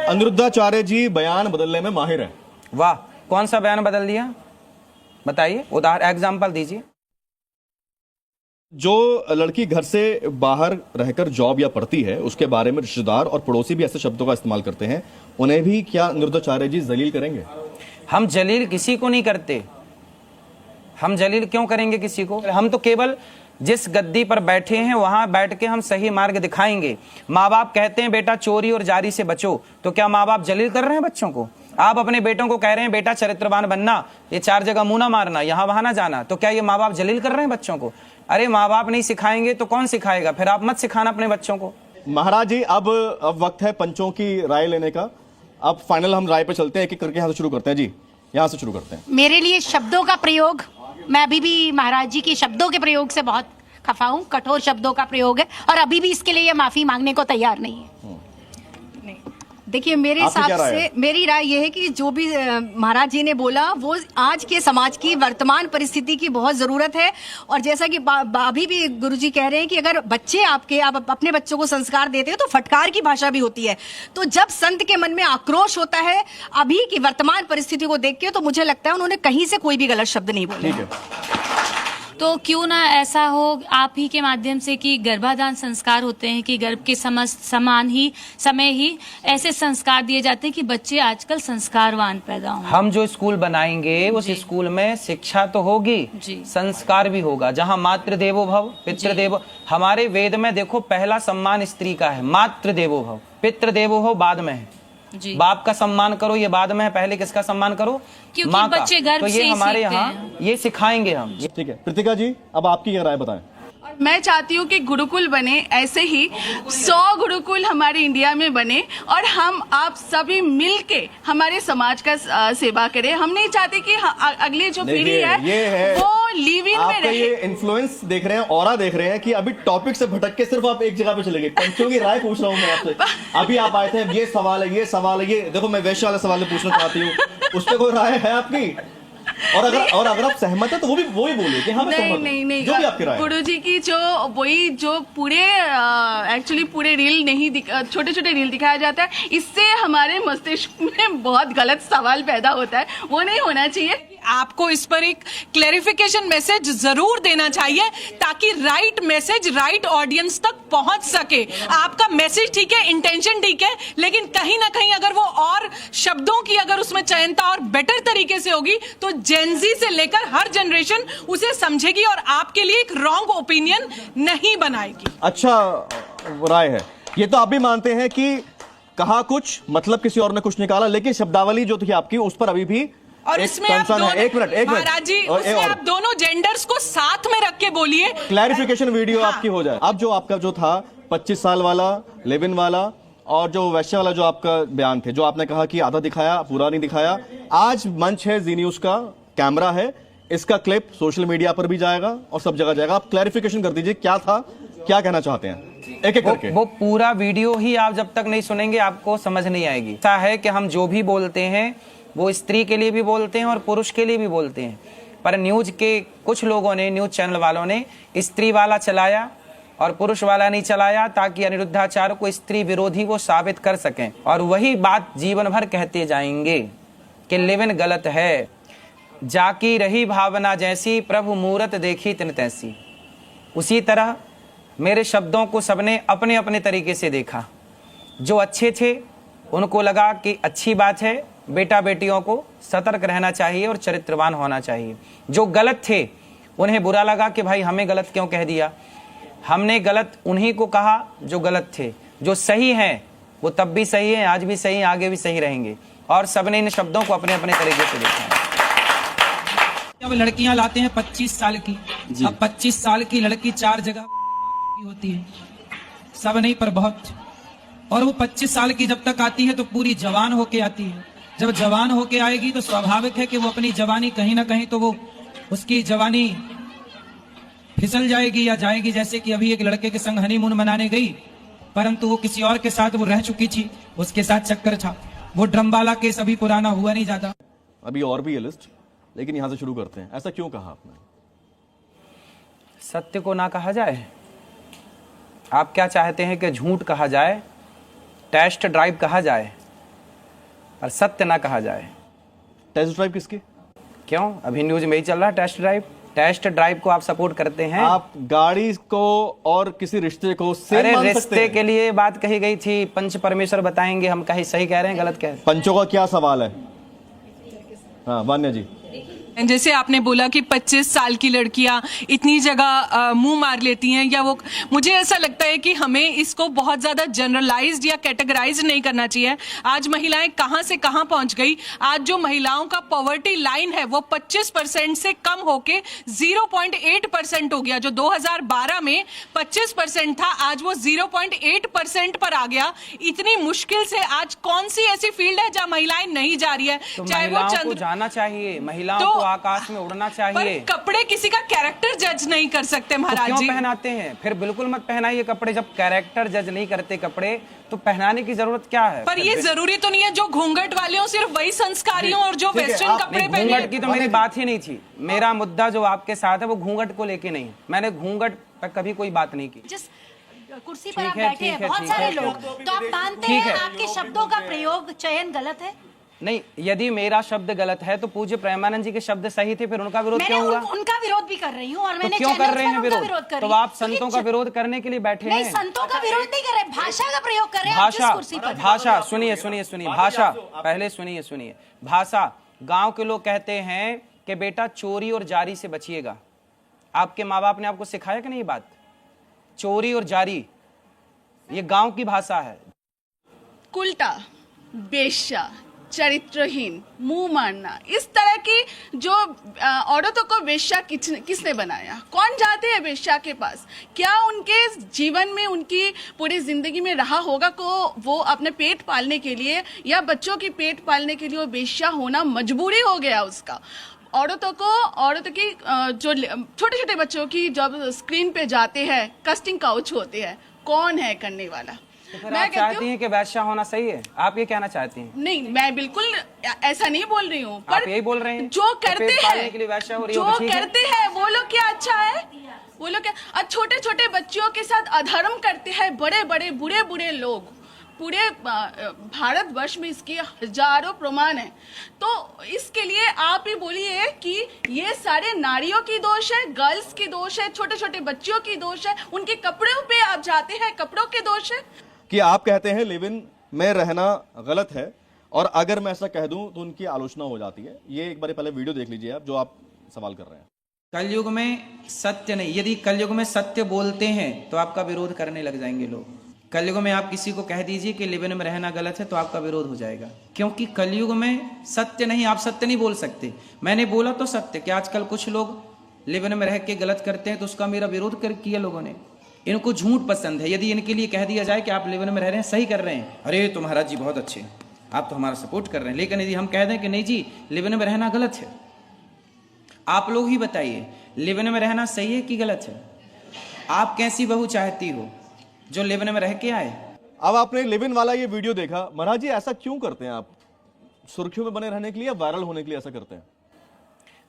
Speaker 2: अनिरुद्धाचार्य जी बयान बदलने में माहिर है।
Speaker 1: वाह, कौन सा बयान बदल दिया बताइए, उदाहरण एग्जांपल दीजिए।
Speaker 2: जो लड़की घर से बाहर रहकर जॉब या पढ़ती है, उसके बारे में रिश्तेदार और पड़ोसी भी ऐसे शब्दों का इस्तेमाल करते हैं, उन्हें भी क्या अनिरुद्धाचार्य जी जलील करेंगे?
Speaker 1: हम जलील किसी को नहीं करते। हम जलील क्यों करेंगे किसी को? हम तो केवल जिस गद्दी पर बैठे हैं वहां बैठ के हम सही मार्ग दिखाएंगे। माँ बाप कहते हैं बेटा चोरी और जारी से बचो, तो क्या माँ बाप जलील कर रहे हैं बच्चों को? आप अपने बेटों को कह रहे हैं बेटा चरित्रवान बनना, ये 4 जगह मुंह ना मारना, यहाँ वहां ना जाना, तो क्या ये माँ बाप जलील कर रहे हैं बच्चों को? अरे माँ बाप नहीं सिखाएंगे तो कौन सिखाएगा? फिर आप मत सिखाना अपने बच्चों को।
Speaker 2: महाराज जी अब वक्त है पंचों की राय लेने का। अब फाइनल हम राय पे चलते हैं, एक एक करके यहाँ से शुरू करते हैं जी, यहाँ से शुरू करते हैं।
Speaker 4: मेरे लिए शब्दों का प्रयोग, मैं अभी भी महाराज जी के शब्दों के प्रयोग से बहुत खफा हूँ, कठोर शब्दों का प्रयोग है और अभी भी इसके लिए ये माफी मांगने को तैयार नहीं है।
Speaker 8: देखिए मेरे
Speaker 2: आपकी
Speaker 8: हिसाब
Speaker 2: क्या राय
Speaker 8: से
Speaker 2: है?
Speaker 8: मेरी राय ये है कि जो भी महाराज जी ने बोला वो आज के समाज की वर्तमान परिस्थिति की बहुत जरूरत है। और जैसा कि अभी भी गुरुजी कह रहे हैं कि अगर बच्चे आप अपने बच्चों को संस्कार देते हो तो फटकार की भाषा भी होती है। तो जब संत के मन में आक्रोश होता है अभी की वर्तमान परिस्थिति को देख के, तो मुझे लगता है उन्होंने कहीं से कोई भी गलत शब्द नहीं बोले।
Speaker 2: ठीक है,
Speaker 7: तो क्यों ना ऐसा हो आप ही के माध्यम से कि गर्भाधान संस्कार होते हैं कि गर्भ के समान ही समय ही ऐसे संस्कार दिए जाते हैं कि बच्चे आजकल संस्कारवान पैदा हों।
Speaker 1: हम जो स्कूल बनाएंगे उस स्कूल में शिक्षा तो होगी,
Speaker 7: जी।
Speaker 1: संस्कार भी होगा, जहाँ मातृ देवो भव पितृ देवो। हमारे वेद में देखो पहला सम्मान स्त्री का है, मातृ देवो भव, पितृ देवो भव बाद में है।
Speaker 7: जी।
Speaker 1: बाप का सम्मान करो ये बाद में है, पहले किसका सम्मान करो?
Speaker 7: क्योंकि
Speaker 1: माँ का।
Speaker 7: बच्चे गर्भ
Speaker 1: तो
Speaker 7: से
Speaker 1: ये
Speaker 7: ही
Speaker 1: हमारे
Speaker 7: सीखते
Speaker 1: यहाँ
Speaker 7: हैं।
Speaker 1: ये सिखाएंगे हम।
Speaker 2: ठीक है। प्रीतिका जी अब आपकी क्या राय बताएं।
Speaker 5: और मैं चाहती हूँ कि गुरुकुल बने, ऐसे ही 100 गुरुकुल हमारे इंडिया में बने और हम आप सभी मिलके हमारे समाज का सेवा करें। हम नहीं चाहते कि अगली जो पीढ़ी
Speaker 2: ये है
Speaker 5: वो लिव इन में
Speaker 2: आपका
Speaker 5: रहे।
Speaker 2: ये इन्फ्लुएंस देख रहे हैं, ऑरा देख रहे हैं कि अभी टॉपिक से भटक के सिर्फ आप एक जगह पे चले गए। पंचों की राय पूछ रहा हूँ मैं आपसे। अभी आप आए थे, ये सवाल है, ये सवाल है, ये देखो मैं वैश्य वाले सवाल पूछना चाहती हूँ, उस पर कोई राय है आपकी? और अगर आप सहमत है तो वो भी बोलिए कि हाँ मैं सहमत हूं।
Speaker 5: नहीं
Speaker 2: जो भी आपकी राय है।
Speaker 5: गुरुजी की जो पूरे एक्चुअली पूरे रील नहीं छोटे छोटे रील दिखाया जाता है, इससे हमारे मस्तिष्क में बहुत गलत सवाल पैदा होता है, वो नहीं होना चाहिए।
Speaker 3: आपको इस पर एक क्लेरिफिकेशन मैसेज जरूर देना चाहिए ताकि राइट मैसेज राइट ऑडियंस तक पहुंच सके। आपका मैसेज ठीक है, इंटेंशन ठीक है, लेकिन कहीं ना कहीं अगर वो और शब्दों की अगर उसमें चयनता और बेटर तरीके से होगी तो जेनजी से लेकर हर जनरेशन उसे समझेगी और आपके लिए एक रॉन्ग ओपिनियन नहीं बनाएगी।
Speaker 2: अच्छा राय है ये, तो आप भी मानते हैं कि कहा कुछ मतलब किसी और ने कुछ निकाला, लेकिन शब्दावली जो थी आपकी उस पर अभी भी
Speaker 3: और
Speaker 2: एक
Speaker 3: इसमें आप
Speaker 2: कंसर्न है। एक मिनट
Speaker 3: महाराज जी, उसमें आप दोनों जेंडर्स को साथ में रख के बोलिए,
Speaker 2: क्लैरिफिकेशन वीडियो
Speaker 3: हाँ।
Speaker 2: आपकी हो जाए। अब जो आपका जो था 25 साल वाला, लिव इन वाला और जो वैश्य वाला जो आपका बयान थे, जो आपने कहा कि आधा दिखाया पूरा नहीं दिखाया, आज मंच है जी न्यूज का, कैमरा है, इसका क्लिप सोशल मीडिया पर भी जाएगा और सब जगह जाएगा। आप क्लैरिफिकेशन कर दीजिए क्या था, क्या कहना चाहते हैं एक एक करके।
Speaker 1: वो पूरा वीडियो ही आप जब तक नहीं सुनेंगे आपको समझ नहीं आएगी। ऐसा है कि हम जो भी बोलते हैं वो स्त्री के लिए भी बोलते हैं और पुरुष के लिए भी बोलते हैं, पर न्यूज के कुछ लोगों ने, न्यूज चैनल वालों ने स्त्री वाला चलाया और पुरुष वाला नहीं चलाया ताकि अनिरुद्धाचार्य को स्त्री विरोधी वो साबित कर सकें और वही बात जीवन भर कहते जाएंगे कि लिव इन गलत है। जाकी रही भावना जैसी, प्रभु मूरत देखी तिन तैसी। उसी तरह मेरे शब्दों को सबने अपने अपने तरीके से देखा। जो अच्छे थे उनको लगा कि अच्छी बात है, बेटा बेटियों को सतर्क रहना चाहिए और चरित्रवान होना चाहिए। जो गलत थे उन्हें बुरा लगा कि भाई हमें गलत क्यों कह दिया। हमने गलत उन्हीं को कहा जो गलत थे। जो सही हैं वो तब भी सही है, आज भी सही है, आगे भी सही रहेंगे। और सबने इन शब्दों को अपने अपने तरीके से देखा है।
Speaker 9: जब लड़कियां लाते हैं 25 साल की, अब 25 साल की लड़की 4 जगह की होती है, सब नहीं पर बहुत। और वो 25 साल की जब तक आती है तो पूरी जवान होके आती है। जब जवान होके आएगी तो स्वाभाविक है कि वो अपनी जवानी कहीं ना कहीं तो वो उसकी जवानी फिसल जाएगी या जाएगी। जैसे कि अभी एक लड़के के संग हनीमून मनाने गई, परंतु वो किसी और के साथ वो रह चुकी थी, उसके साथ चक्कर था। वो ड्रमवाला केस अभी पुराना हुआ नहीं ज्यादा।
Speaker 2: अभी और भी है लिस्ट, लेकिन यहां से शुरू करते हैं। ऐसा क्यों कहा आपने?
Speaker 1: सत्य को ना कहा जाए। आप क्या चाहते हैं कि झूठ कहा जाए, टेस्ट ड्राइव कहा जाए और सत्य ना कहा जाए?
Speaker 2: टेस्ट ड्राइव किसकी?
Speaker 1: क्यों, अभी न्यूज में ही चल रहा है टेस्ट ड्राइव। टेस्ट ड्राइव को आप सपोर्ट करते हैं?
Speaker 2: आप गाड़ी को और किसी रिश्ते को सेम
Speaker 1: अरे
Speaker 2: मान सकते
Speaker 1: रिश्ते
Speaker 2: हैं?
Speaker 1: के लिए बात कही गई थी, पंच परमेश्वर बताएंगे हम कहीं सही कह रहे हैं गलत कह रहे हैं।
Speaker 2: पंचों का क्या सवाल है? हाँ वान्या जी।
Speaker 3: जैसे आपने बोला कि 25 साल की लड़कियां इतनी जगह मुंह मार लेती हैं या वो, मुझे ऐसा लगता है कि हमें इसको बहुत ज्यादा जनरलाइज्ड या कैटेगराइज नहीं करना चाहिए। आज महिलाएं कहां से कहां पहुंच गई। आज जो महिलाओं का पॉवर्टी लाइन है वो 25% से कम होके 0.8% हो गया। जो 2012 में 25% था, आज वो 0.8% पर आ गया। इतनी मुश्किल से आज कौन सी ऐसी फील्ड है जहां महिलाएं नहीं जा रही है?
Speaker 1: तो
Speaker 3: चाहे वो
Speaker 1: महिलाओं को जाना चाहिए, महिलाओं
Speaker 3: तो-
Speaker 1: को आकाश में उड़ना चाहिए।
Speaker 3: पर कपड़े किसी का कैरेक्टर जज नहीं कर सकते
Speaker 1: तो
Speaker 3: महाराज
Speaker 1: क्यों
Speaker 3: जी।
Speaker 1: पहनाते हैं? फिर बिल्कुल मत पहनाइए कपड़े। जब कैरेक्टर जज नहीं करते कपड़े, तो पहनाने की जरूरत क्या है?
Speaker 3: पर ये जरूरी तो नहीं है जो घूंघट वाले हो सिर्फ वही संस्कारी हो और जो वेस्टर्न कपड़े पहने।
Speaker 1: घूंघट की तो मेरी बात ही नहीं थी। मेरा मुद्दा जो आपके साथ है वो घूंघट को लेके नहीं है। मैंने घूंघट पर कभी कोई बात नहीं की।
Speaker 4: जिस कुर्सी पर
Speaker 1: ठीक
Speaker 4: आप
Speaker 1: है,
Speaker 4: बैठे हैं
Speaker 1: ठीक है,
Speaker 4: बहुत
Speaker 1: ठीक
Speaker 4: सारे
Speaker 1: है।
Speaker 4: लोग, तो आप मानते
Speaker 1: ठीक
Speaker 4: हैं
Speaker 1: है।
Speaker 4: आपके शब्दों का प्रयोग चयन गलत है?
Speaker 1: नहीं, यदि मेरा शब्द गलत है तो पूज्य प्रेमानंद जी के शब्द सही थे, फिर उनका विरोध
Speaker 4: मैंने
Speaker 1: क्यों हुआ?
Speaker 4: उनका विरोध भी कर रही हूँ और
Speaker 1: तो
Speaker 4: मैंने
Speaker 1: क्यों कर
Speaker 4: चैनल्स
Speaker 1: रहे
Speaker 4: पर
Speaker 1: हैं
Speaker 4: उनका
Speaker 1: विरोध?
Speaker 4: कर
Speaker 1: तो
Speaker 4: रही हूँ।
Speaker 1: आप संतों का विरोध करने के लिए बैठे
Speaker 4: नहीं,
Speaker 1: हैं।
Speaker 4: संतों का विरोध नहीं कर रहे, भाषा का प्रयोग कर रहे हैं आप जिस
Speaker 1: भाषा,
Speaker 4: कुर्सी पर।
Speaker 1: भाषा सुनिए सुनिए सुनिए, भाषा पहले सुनिए सुनिए। भाषा, गांव के लोग कहते हैं कि बेटा चोरी और जारी से बचिएगा। आपके माँ बाप ने आपको सिखाया कि नहीं बात? चोरी और जारी, ये गांव की भाषा है।
Speaker 5: कुलटा, बेश्या, चरित्रहीन, मुंह मारना, इस तरह की जो औरतों को वेश्या किसने बनाया? कौन जाते हैं वेश्या के पास? क्या उनके जीवन में, उनकी पूरी जिंदगी में रहा होगा को वो अपने पेट पालने के लिए या बच्चों की पेट पालने के लिए वो वेश्या होना मजबूरी हो गया उसका। औरतों की जो छोटे छोटे बच्चों की जब स्क्रीन पे जाते हैं, कास्टिंग काउच होते हैं, कौन है करने वाला?
Speaker 1: तो फिर आप चाहती हैं कि वैश्या होना सही है? आप ये कहना चाहती हैं?
Speaker 5: नहीं, मैं बिल्कुल ऐसा नहीं बोल रही हूँ, पर
Speaker 1: आप यही बोल रहे हैं
Speaker 5: जो
Speaker 1: कि
Speaker 5: करते
Speaker 1: पेट पालने के लिए
Speaker 5: हैं,
Speaker 1: वैश्या हो रही हो
Speaker 5: जो
Speaker 1: तो ठीक है?
Speaker 5: करते हैं वो लोग क्या अच्छा है? वो लोग क्या छोटे छोटे बच्चों के साथ अधर्म करते हैं? बड़े बड़े बुरे बुरे लोग पूरे भारतवर्ष में इसके हजारों प्रमाण है। तो इसके लिए आप ही बोलिए कि ये सारे नारियों की दोष है, गर्ल्स की दोष है, छोटे छोटे बच्चों की दोष है, उनके कपड़ों पे आप जाते हैं, कपड़ों के दोष है।
Speaker 2: कि आप कहते हैं लिव इन में रहना गलत है, और अगर मैं ऐसा कह दूं तो उनकी आलोचना हो जाती है। ये एक बार पहले वीडियो देख लीजिए आप, जो आप सवाल कर रहे हैं।
Speaker 1: कलयुग में सत्य नहीं, यदि कलयुग में सत्य बोलते हैं तो आपका विरोध करने लग जाएंगे लोग। कलयुग में आप किसी को कह दीजिए कि लिव इन में रहना गलत है तो आपका विरोध हो जाएगा, क्योंकि कलयुग में सत्य नहीं, आप सत्य नहीं बोल सकते। मैंने बोला तो सत्य कि आजकल कुछ लोग लिव इन में रह के गलत करते हैं, तो उसका मेरा विरोध किया लोगों ने। इनको झूठ पसंद है। यदि इनके लिए कह दिया जाए कि आप लिव इन में रह रहे हैं, सही कर रहे हैं, अरे तो महाराज जी बहुत अच्छे, आप तो हमारा सपोर्ट कर रहे हैं। लेकिन यदि हम कह दें कि नहीं जी लिव इन में रहना गलत है, आप लोग ही बताइए लिव इन में रहना सही है कि गलत है? आप कैसी बहू चाहती हो जो लिव इन में रह के आए?
Speaker 2: अब आपने लिव इन वाला ये वीडियो देखा, महाराज जी ऐसा क्यों करते हैं आप? सुर्खियों में बने रहने के लिए या वायरल होने के लिए ऐसा करते हैं?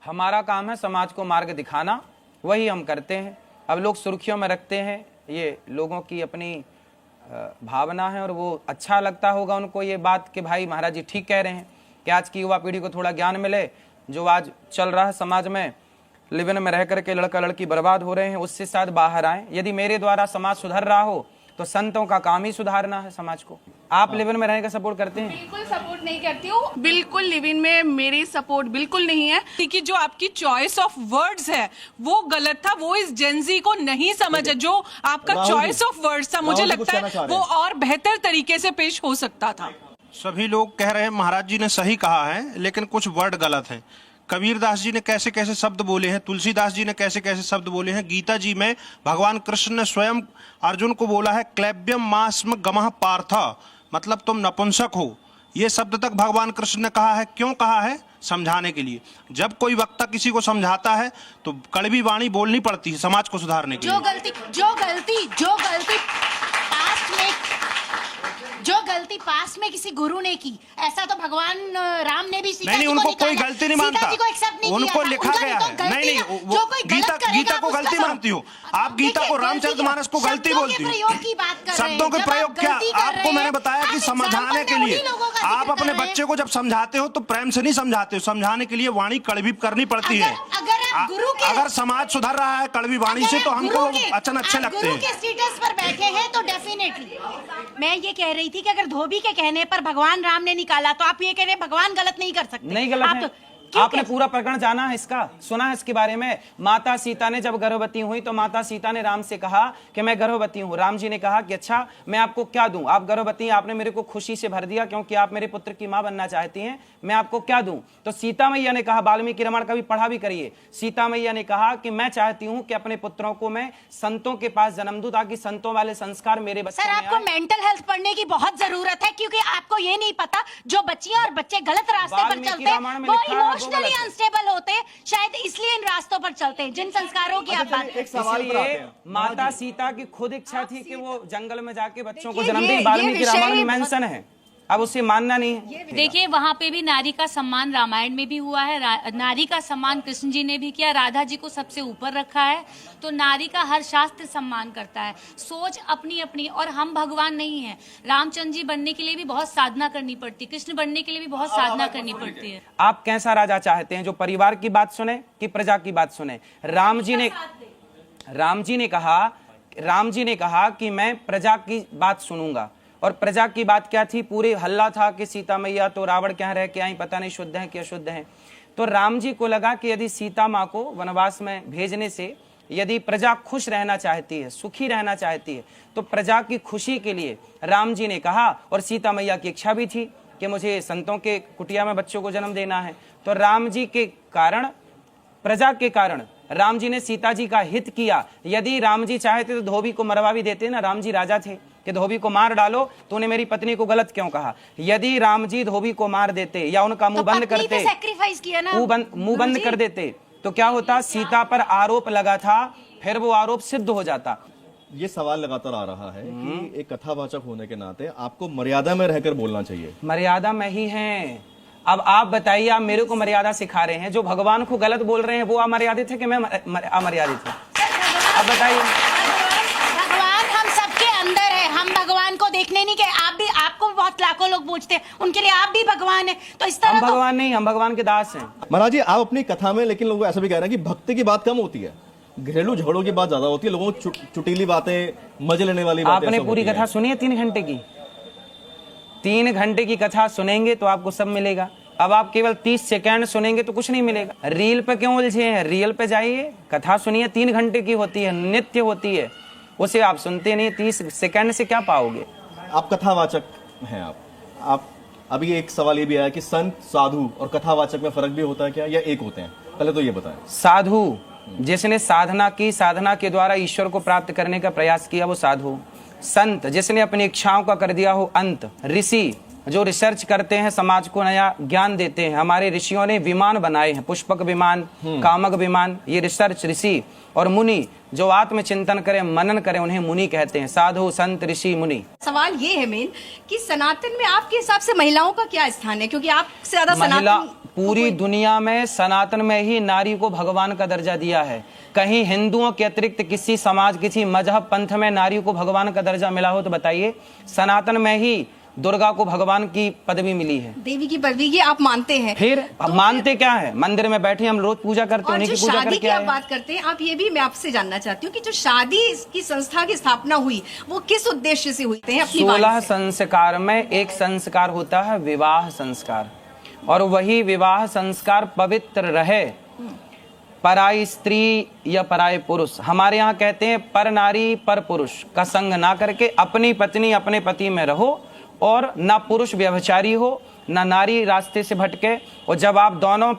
Speaker 1: हमारा काम है समाज को मार्ग दिखाना, वही हम करते हैं। अब लोग सुर्खियों में रखते हैं, ये लोगों की अपनी भावना है, और वो अच्छा लगता होगा उनको ये बात कि भाई महाराज जी ठीक कह रहे हैं कि आज की युवा पीढ़ी को थोड़ा ज्ञान मिले। जो आज चल रहा है समाज में, लिव इन में रह करके लड़का लड़की बर्बाद हो रहे हैं, उससे शायद बाहर आए। यदि मेरे द्वारा समाज सुधर रहा हो तो संतों का काम ही सुधारना है समाज को। आप लिव इन में रहने का सपोर्ट करते हैं?
Speaker 5: बिल्कुल सपोर्ट नहीं करती हूँ, बिल्कुल लिव इन में मेरी सपोर्ट बिल्कुल नहीं है।
Speaker 3: कि जो आपकी चॉइस ऑफ वर्ड्स है वो गलत था, वो इस जेंजी को नहीं समझ है। जो आपका
Speaker 2: Rahul ji,
Speaker 3: choice of words था, मुझे
Speaker 2: राहुल जी कुछ
Speaker 3: लगता
Speaker 2: कहना चाह
Speaker 3: है
Speaker 2: रहे
Speaker 3: वो
Speaker 2: हैं।
Speaker 3: और बेहतर तरीके से पेश हो सकता था।
Speaker 6: सभी लोग कह रहे हैं महाराज जी ने सही कहा है, लेकिन कुछ वर्ड गलत हैं। कबीरदास जी ने कैसे कैसे शब्द बोले हैं, तुलसीदास जी ने कैसे कैसे शब्द बोले हैं। गीता जी में भगवान कृष्ण ने स्वयं अर्जुन को बोला है क्लैब्यम मास्म गमः पार्थ, मतलब तुम नपुंसक हो। ये शब्द तक भगवान कृष्ण ने कहा है। क्यों कहा है? समझाने के लिए। जब कोई वक्ता किसी को समझाता है तो कड़वी वाणी बोलनी पड़ती है समाज को सुधारने के लिए।
Speaker 4: जो गलती पास्ट में किसी गुरु ने की, ऐसा तो भगवान राम ने भी सीता
Speaker 6: नहीं,
Speaker 4: जी को
Speaker 6: उनको
Speaker 4: निकाला,
Speaker 6: कोई गलती नहीं मानता,
Speaker 4: सीता जी को एक्सेप्ट नहीं
Speaker 6: उनको
Speaker 4: किया था,
Speaker 6: लिखा
Speaker 4: उनका
Speaker 6: गया
Speaker 4: तो
Speaker 6: है।
Speaker 4: गलती
Speaker 6: नहीं
Speaker 4: है।
Speaker 6: वो
Speaker 4: जो कोई गलत करेगा,
Speaker 6: गीता को
Speaker 4: आप
Speaker 6: गलती
Speaker 4: उसका
Speaker 6: मानती हो आप?
Speaker 4: देखिए,
Speaker 6: गीता को रामचरितमानस को गलती
Speaker 4: शब्दों
Speaker 6: बोलती
Speaker 4: के
Speaker 6: हो?
Speaker 4: प्रयोग की बात कर रहे हैं।
Speaker 6: शब्दों के
Speaker 4: जब आप
Speaker 6: प्रयोग क्या?
Speaker 4: गलती कर रहे
Speaker 6: आपको मैंने
Speaker 4: हैं,
Speaker 6: बताया कि
Speaker 4: आप
Speaker 6: समझाने
Speaker 4: example
Speaker 6: के
Speaker 4: में
Speaker 6: लिए
Speaker 4: उन्हीं लोगों का
Speaker 6: आप
Speaker 4: जिक्र
Speaker 6: अपने
Speaker 4: कर रहे हैं।
Speaker 6: बच्चे को जब समझाते हो तो प्रेम से नहीं समझाते हो, समझाने के लिए वाणी कड़वी करनी पड़ती है। अगर समाज सुधर रहा है कड़वी वाणी से तो हमको अचन अच्छे लगते
Speaker 4: गुरु
Speaker 6: हैं।
Speaker 4: के स्टेटस पर बैठे हैं तो डेफिनेटली मैं ये कह रही थी कि अगर धोबी के कहने पर भगवान राम ने निकाला तो आप ये कह रहे हैं भगवान गलत नहीं कर सकते।
Speaker 1: नहीं गलत
Speaker 4: आप
Speaker 1: है। आपने पूरा प्रकरण जाना है, इसका सुना है इसके बारे में। माता सीता ने जब गर्भवती हुई तो माता सीता ने राम से कहा कि मैं गर्भवती हूं। राम जी ने कहा कि अच्छा मैं आपको क्या दूं, आप गर्भवती हैं, आपने मेरे को खुशी से भर दिया क्योंकि आप मेरे पुत्र की मां बनना चाहती हैं, मैं आपको क्या दूं। तो सीता मैया ने कहा, वाल्मीकि रामायण का भी पढ़ा भी करिए, सीता मैया ने कहा कि मैं चाहती हूं कि अपने पुत्रों को मैं संतों के पास जन्म दूं ताकि संतों वाले संस्कार मेरे बच्चों
Speaker 4: सर
Speaker 1: में
Speaker 4: आपको
Speaker 1: आए।
Speaker 4: मेंटल हेल्थ पढ़ने की बहुत जरूरत है, क्योंकि आपको ये नहीं पता जो बच्चियां और बच्चे गलत रास्ते पर
Speaker 1: वाल्मीकि
Speaker 4: चलते हैं
Speaker 1: रामायण में
Speaker 4: वो
Speaker 1: लिखा है, वो
Speaker 4: इमोशनली
Speaker 1: गलत है।
Speaker 4: अनस्टेबल होते हैं, शायद इसलिए इन रास्तों पर चलते हैं जिन संस्कारों की आप बात
Speaker 2: एक सवाल पर आते
Speaker 1: इसलिए
Speaker 2: हैं।
Speaker 1: माता सीता की खुद इच्छा थी कि वो जंगल में जाके बच्चों को
Speaker 8: देखिए,
Speaker 1: जन्म दे,
Speaker 8: ये
Speaker 1: वाल्मीकि
Speaker 8: विषय
Speaker 1: रामायण में
Speaker 8: बहुत-
Speaker 1: मेंशन है, अब उसे मानना नहीं है।
Speaker 7: देखिए वहां पे भी नारी का सम्मान रामायण में भी हुआ है, नारी का सम्मान कृष्ण जी ने भी किया, राधा जी को सबसे ऊपर रखा है। तो नारी का हर शास्त्र सम्मान करता है। सोच अपनी अपनी, और हम भगवान नहीं है। रामचंद्र जी बनने के लिए भी बहुत साधना करनी पड़ती, कृष्ण बनने के लिए भी बहुत साधना करनी पड़ती है।
Speaker 1: आप कैसा राजा चाहते हैं, जो परिवार की बात सुने कि प्रजा की बात सुने? राम जी ने कहा कि मैं प्रजा की बात सुनूंगा, और प्रजा की बात क्या थी? पूरे हल्ला था कि सीता मैया तो रावण क्या रह के आई, पता नहीं शुद्ध है कि अशुद्ध है। तो राम जी को लगा कि यदि सीता माँ को वनवास में भेजने से यदि प्रजा खुश रहना चाहती है, सुखी रहना चाहती है, तो प्रजा की खुशी के लिए राम जी ने कहा, और सीता मैया की इच्छा भी थी कि मुझे संतों के कुटिया में बच्चों को जन्म देना है। तो राम जी के कारण, प्रजा के कारण राम जी ने सीता जी का हित किया। यदि राम जी चाहते तो धोबी को मरवा भी देते ना, राम जी राजा थे कि धोबी को मार डालो, तूने मेरी पत्नी को गलत क्यों कहा? यदि राम जी धोबी को मार देते या उनका मुंह बंद करते,
Speaker 4: सैक्रिफाइस किया ना,
Speaker 1: मुंह बंद कर देते, तो क्या होता? सीता पर आरोप लगा था, फिर वो आरोप सिद्ध हो जाता।
Speaker 2: ये सवाल लगातार आ रहा है कि एक कथावाचक होने के नाते आपको मर्यादा में रहकर बोलना चाहिए।
Speaker 1: मर्यादा में ही है। अब आप बताइए, आप मेरे को मर्यादा सिखा रहे हैं, जो भगवान को गलत बोल रहे हैं वो अमर्यादित है कि मैं अमर्यादित हूँ? अब बताइए।
Speaker 4: भगवान हम सबके अंदर है, हम भगवान को देखने नहीं गए। आप भी, आपको भी बहुत लाखों लोग पूछते हैं, उनके लिए आप भी भगवान है, तो इस तरह
Speaker 1: हम भगवान नहीं, हम भगवान के दास हैं।
Speaker 2: महाराज जी, आप अपनी कथा में लेकिन लोग ऐसा भी कह रहे हैं कि भक्ति की बात कम होती है, घरेलू झगड़ों की बात ज्यादा होती है, लोगों को चुटीली बातें, मजे लेने वाली बातें।
Speaker 1: आपने पूरी कथा सुनी है 3 घंटे की? 3 घंटे की कथा सुनेंगे तो आपको सब मिलेगा। अब आप केवल 30 सेकंड सुनेंगे तो कुछ नहीं मिलेगा। रील पे क्यों उलझे हैं? रील पे जाइए, कथा सुनिए, 3 घंटे की होती है, नित्य होती है, उसे आप सुनते नहीं, 30 सेकंड से क्या पाओगे?
Speaker 2: आप कथावाचक हैं। आप अभी एक सवाल ये भी आया कि संत, साधु और कथावाचक में फर्क भी होता है क्या, या एक होते हैं? पहले तो ये बताएं।
Speaker 1: साधु जिसने साधना की, साधना के द्वारा ईश्वर को प्राप्त करने का प्रयास किया, वो साधु। संत जिसने अपनी इच्छाओं का कर दिया हो अंत। ऋषि जो रिसर्च करते हैं, समाज को नया ज्ञान देते हैं। हमारे ऋषियों ने विमान बनाए हैं, पुष्पक विमान, कामक विमान, ये रिसर्च ऋषि। और मुनि जो आत्मचिंतन करें, मनन करें, उन्हें मुनि कहते हैं। साधु, संत, ऋषि, मुनि।
Speaker 8: सवाल ये है मेन कि सनातन में आपके हिसाब से महिलाओं का क्या स्थान है, क्योंकि आपसे ज्यादा
Speaker 1: महिला
Speaker 8: सनातन
Speaker 1: पूरी दुनिया में, सनातन में ही नारी को भगवान का दर्जा दिया है। कहीं हिंदुओं के अतिरिक्त किसी समाज, किसी मजहब, पंथ में नारी को भगवान का दर्जा मिला हो तो बताइए? सनातन में ही दुर्गा को भगवान की पदवी मिली है,
Speaker 8: देवी की पदवी की आप मानते हैं।
Speaker 1: फिर तो मानते क्या है? मंदिर में बैठे हम रोज पूजा करते हैं,
Speaker 8: और
Speaker 1: उन्हीं
Speaker 8: जो
Speaker 1: की पूजा
Speaker 8: शादी
Speaker 1: करके
Speaker 8: की आप
Speaker 1: आए।
Speaker 8: बात करते हैं, आप ये भी मैं आपसे जानना चाहती हूँ कि जो शादी की संस्था की स्थापना हुई वो किस उद्देश्य से हुई है? अपनी
Speaker 1: 16
Speaker 8: वाणी से।
Speaker 1: संस्कार में एक संस्कार होता है विवाह संस्कार, और वही विवाह संस्कार पवित्र रहे। पराई स्त्री या पराय पुरुष, हमारे यहाँ कहते हैं पर नारी पर पुरुष का संग ना करके अपनी पत्नी अपने पति में रहो, और ना पुरुष व्यभिचारी हो, ना नारी रास्ते से भटके। और जब आप दोनों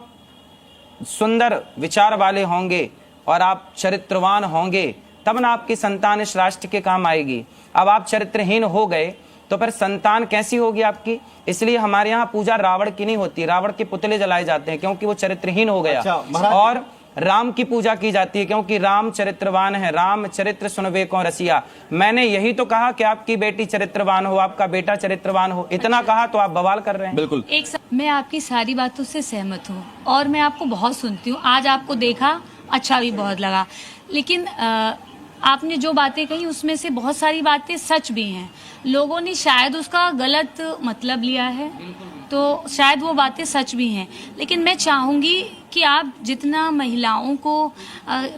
Speaker 1: सुंदर विचार वाले होंगे और आप चरित्रवान होंगे, तब ना आपकी संतान इस राष्ट्र के काम आएगी। अब आप चरित्रहीन हो गए तो फिर संतान कैसी होगी आपकी? इसलिए हमारे यहाँ पूजा रावण की नहीं होती, रावण के पुतले जलाए जाते हैं क्योंकि वो चरित्रहीन हो गया। और राम की पूजा की जाती है क्योंकि राम चरित्रवान है। राम चरित्र सुनबे को रसिया। मैंने यही तो कहा कि आपकी बेटी चरित्रवान हो, आपका बेटा चरित्रवान हो, इतना कहा तो आप बवाल कर रहे हैं।
Speaker 2: बिल्कुल।
Speaker 7: मैं आपकी सारी बातों से सहमत हूँ और मैं आपको बहुत सुनती हूँ। आज आपको देखा, अच्छा भी बहुत लगा, लेकिन आपने जो बातें कही उसमें से बहुत सारी बातें सच भी हैं। लोगों ने शायद उसका गलत मतलब लिया है, तो शायद वो बातें सच भी हैं। लेकिन मैं चाहूँगी कि आप जितना महिलाओं को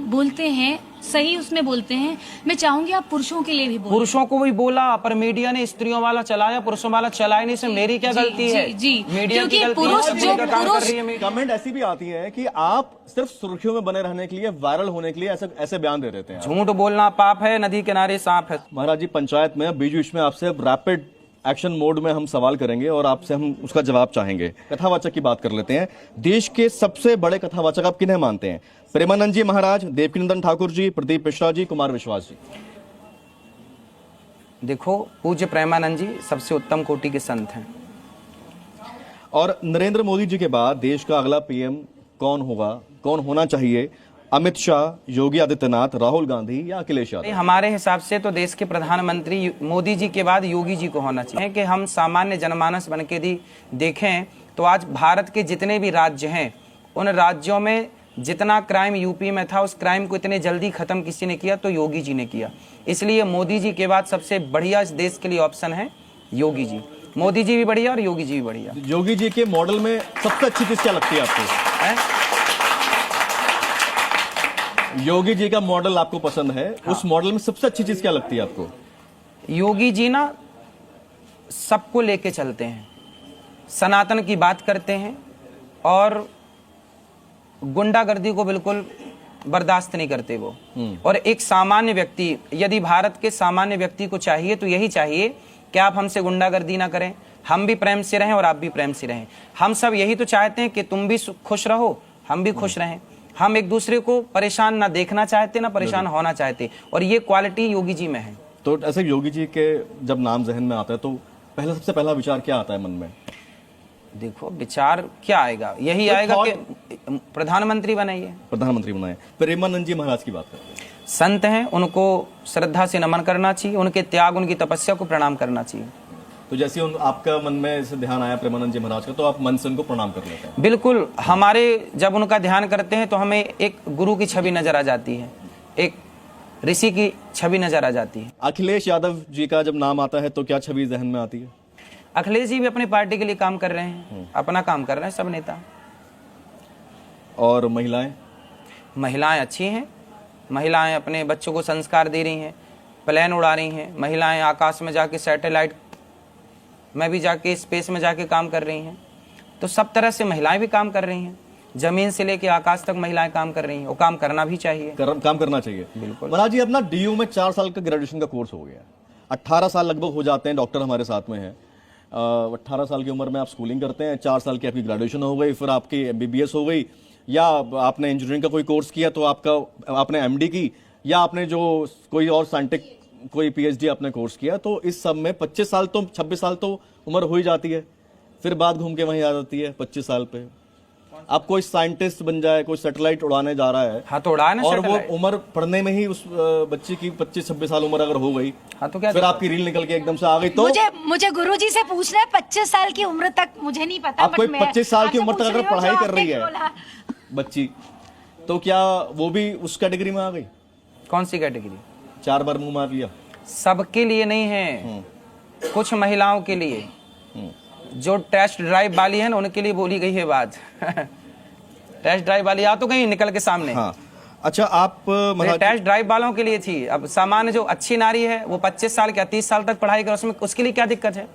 Speaker 7: बोलते हैं सही उसमें बोलते हैं। मैं चाहूंगी आप पुरुषों के लिए भी बोलें।
Speaker 1: पुरुषों को भी बोला, पर मीडिया ने स्त्रियों वाला चलाया, पुरुषों वाला चलाया नहीं। इसमें मेरी क्या गलती है?
Speaker 7: जी
Speaker 1: मीडिया की गलती
Speaker 7: पुरुष
Speaker 1: है,
Speaker 7: जो
Speaker 1: का काम कर रही है
Speaker 7: पुरुष
Speaker 2: कमेंट ऐसी भी आती है कि आप सिर्फ सुर्खियों में बने रहने के लिए, वायरल होने के लिए ऐसे बयान दे देते हैं।
Speaker 1: झूठ बोलना पाप है, नदी किनारे सांप है।
Speaker 2: महाराज जी, पंचायत में बीच बीच में आपसे रैपिड एक्शन मोड में हम सवाल करेंगे और आपसे हम उसका जवाब चाहेंगे। कथावाचक की बात कर लेते हैं। देश के सबसे बड़े कथावाचक आप किन्हें मानते हैं? प्रेमानंद जी महाराज, देवकीनंदन ठाकुर जी, प्रदीप मिश्रा जी, कुमार विश्वास जी?
Speaker 1: देखो, पूज्य प्रेमानंद जी सबसे उत्तम कोटि के संत हैं।
Speaker 2: और नरेंद्र मोदी जी के बाद देश का अगला पीएम कौन होगा, कौन होना चाहिए? अमित शाह, योगी आदित्यनाथ, राहुल गांधी या अखिलेश यादव?
Speaker 1: हमारे हिसाब से तो देश के प्रधानमंत्री मोदी जी के बाद योगी जी को होना चाहिए। कि हम सामान्य जनमानस बन के देखें तो आज भारत के जितने भी राज्य हैं, उन राज्यों में जितना क्राइम यूपी में था, उस क्राइम को इतने जल्दी खत्म किसी ने किया तो योगी जी ने किया। इसलिए मोदी जी के बाद सबसे बढ़िया इस देश के लिए ऑप्शन है योगी जी। मोदी जी भी बढ़िया और योगी जी भी बढ़िया।
Speaker 2: योगी जी के मॉडल में सबसे अच्छी चीज क्या लगती है आपको? योगी जी का मॉडल आपको पसंद है? हाँ। उस मॉडल में सबसे अच्छी चीज क्या लगती है आपको?
Speaker 1: योगी जी ना सबको लेके चलते हैं, सनातन की बात करते हैं और गुंडागर्दी को बिल्कुल बर्दाश्त नहीं करते वो। और एक सामान्य व्यक्ति, यदि भारत के सामान्य व्यक्ति को चाहिए तो यही चाहिए कि आप हमसे गुंडागर्दी ना करें, हम भी प्रेम से रहें और आप भी प्रेम से रहें। हम सब यही तो चाहते हैं कि तुम भी खुश रहो, हम भी खुश रहें। हम एक दूसरे को परेशान ना देखना चाहते, ना परेशान होना चाहते, और ये क्वालिटी योगी जी में है।
Speaker 2: तो ऐसे योगी जी के जब नाम जहन में आता है तो सबसे पहला विचार क्या आता है मन में?
Speaker 1: देखो, विचार क्या आएगा? यही आएगा कि प्रधानमंत्री बनाइए,
Speaker 2: प्रधानमंत्री बनाए। प्रेमानंद जी महाराज की बात करें,
Speaker 1: संत हैं, उनको श्रद्धा से नमन करना चाहिए, उनके त्याग, उनकी तपस्या को प्रणाम करना चाहिए।
Speaker 2: तो जैसे आपका मन में ऐसे ध्यान आया प्रेमानंद जी महाराज का, तो आप मन से उनको प्रणाम कर लेते हैं?
Speaker 1: बिल्कुल। हमारे जब उनका ध्यान करते हैं तो हमें एक गुरु की छवि नजर आ जाती है, एक ऋषि की छवि नजर आ जाती है।
Speaker 2: अखिलेश यादव जी का जब नाम आता है तो क्या छवि जहन में आती है?
Speaker 1: अखिलेश जी भी अपनी पार्टी के लिए काम कर रहे हैं, अपना काम कर रहे हैं सब नेता।
Speaker 2: और महिलाएं?
Speaker 1: महिलाएं अच्छी हैं, महिलाएं अपने बच्चों को संस्कार दे रही हैं, प्लेन उड़ा रही हैं, महिलाएं आकाश में जाके सैटेलाइट में भी जाके स्पेस में जाके काम कर रही हैं। तो सब तरह से महिलाएं भी काम कर रही हैं, जमीन से लेके आकाश तक महिलाएं काम कर रही हैं, वो काम करना भी चाहिए।
Speaker 2: काम करना चाहिए, बिल्कुल। महाराज जी, अपना डीयू में 4 साल का ग्रेजुएशन का कोर्स हो गया, 18 साल लगभग हो जाते हैं, डॉक्टर हमारे साथ में है। 18 साल की उम्र में आप स्कूलिंग करते हैं, 4 साल की आपकी ग्रेजुएशन हो गई, फिर आपकी MBBS हो गई, या आपने इंजीनियरिंग का कोई कोर्स किया तो आपने MD की, या आपने जो कोई और साइंटिफिक कोई PhD आपने कोर्स किया। तो इस सब में 25 साल तो 26 साल तो उम्र हो ही जाती है, फिर बात घूम के वहीं आ जाती है 25 साल पे। अब कोई साइंटिस्ट बन जाए, कोई सैटेलाइट उड़ाने जा रहा है,
Speaker 1: हाँ तो उड़ाए ना,
Speaker 2: और वो उम्र पढ़ने में ही उस बच्चे की 25-26 साल उम्र अगर हो गई,
Speaker 1: हाँ तो क्या,
Speaker 2: फिर आपकी रील निकल के एकदम से आ गई तो
Speaker 4: मुझे गुरुजी से पूछना है 25 साल की उम्र तक, मुझे नहीं पता।
Speaker 2: आप कोई 25 साल की उम्र तक अगर पढ़ाई कर रही है बच्ची, तो क्या वो भी उस कैटेगरी में आ गई?
Speaker 1: कौन सी कैटेगरी?
Speaker 2: 4 बार मुंह मार लिया।
Speaker 1: सबके लिए नहीं है, कुछ महिलाओं के लिए, जो टेस्ट ड्राइव वाली है ना, उनके लिए बोली गई है बात। टेस्ट ड्राइव वाली आ तो गई निकल के सामने।
Speaker 2: हाँ। अच्छा, आप
Speaker 1: टेस्ट ड्राइव वालों के लिए थी। अब सामान्य जो अच्छी नारी है वो 25 साल या 30 साल तक पढ़ाई कर, उसमें उसके लिए क्या दिक्कत है?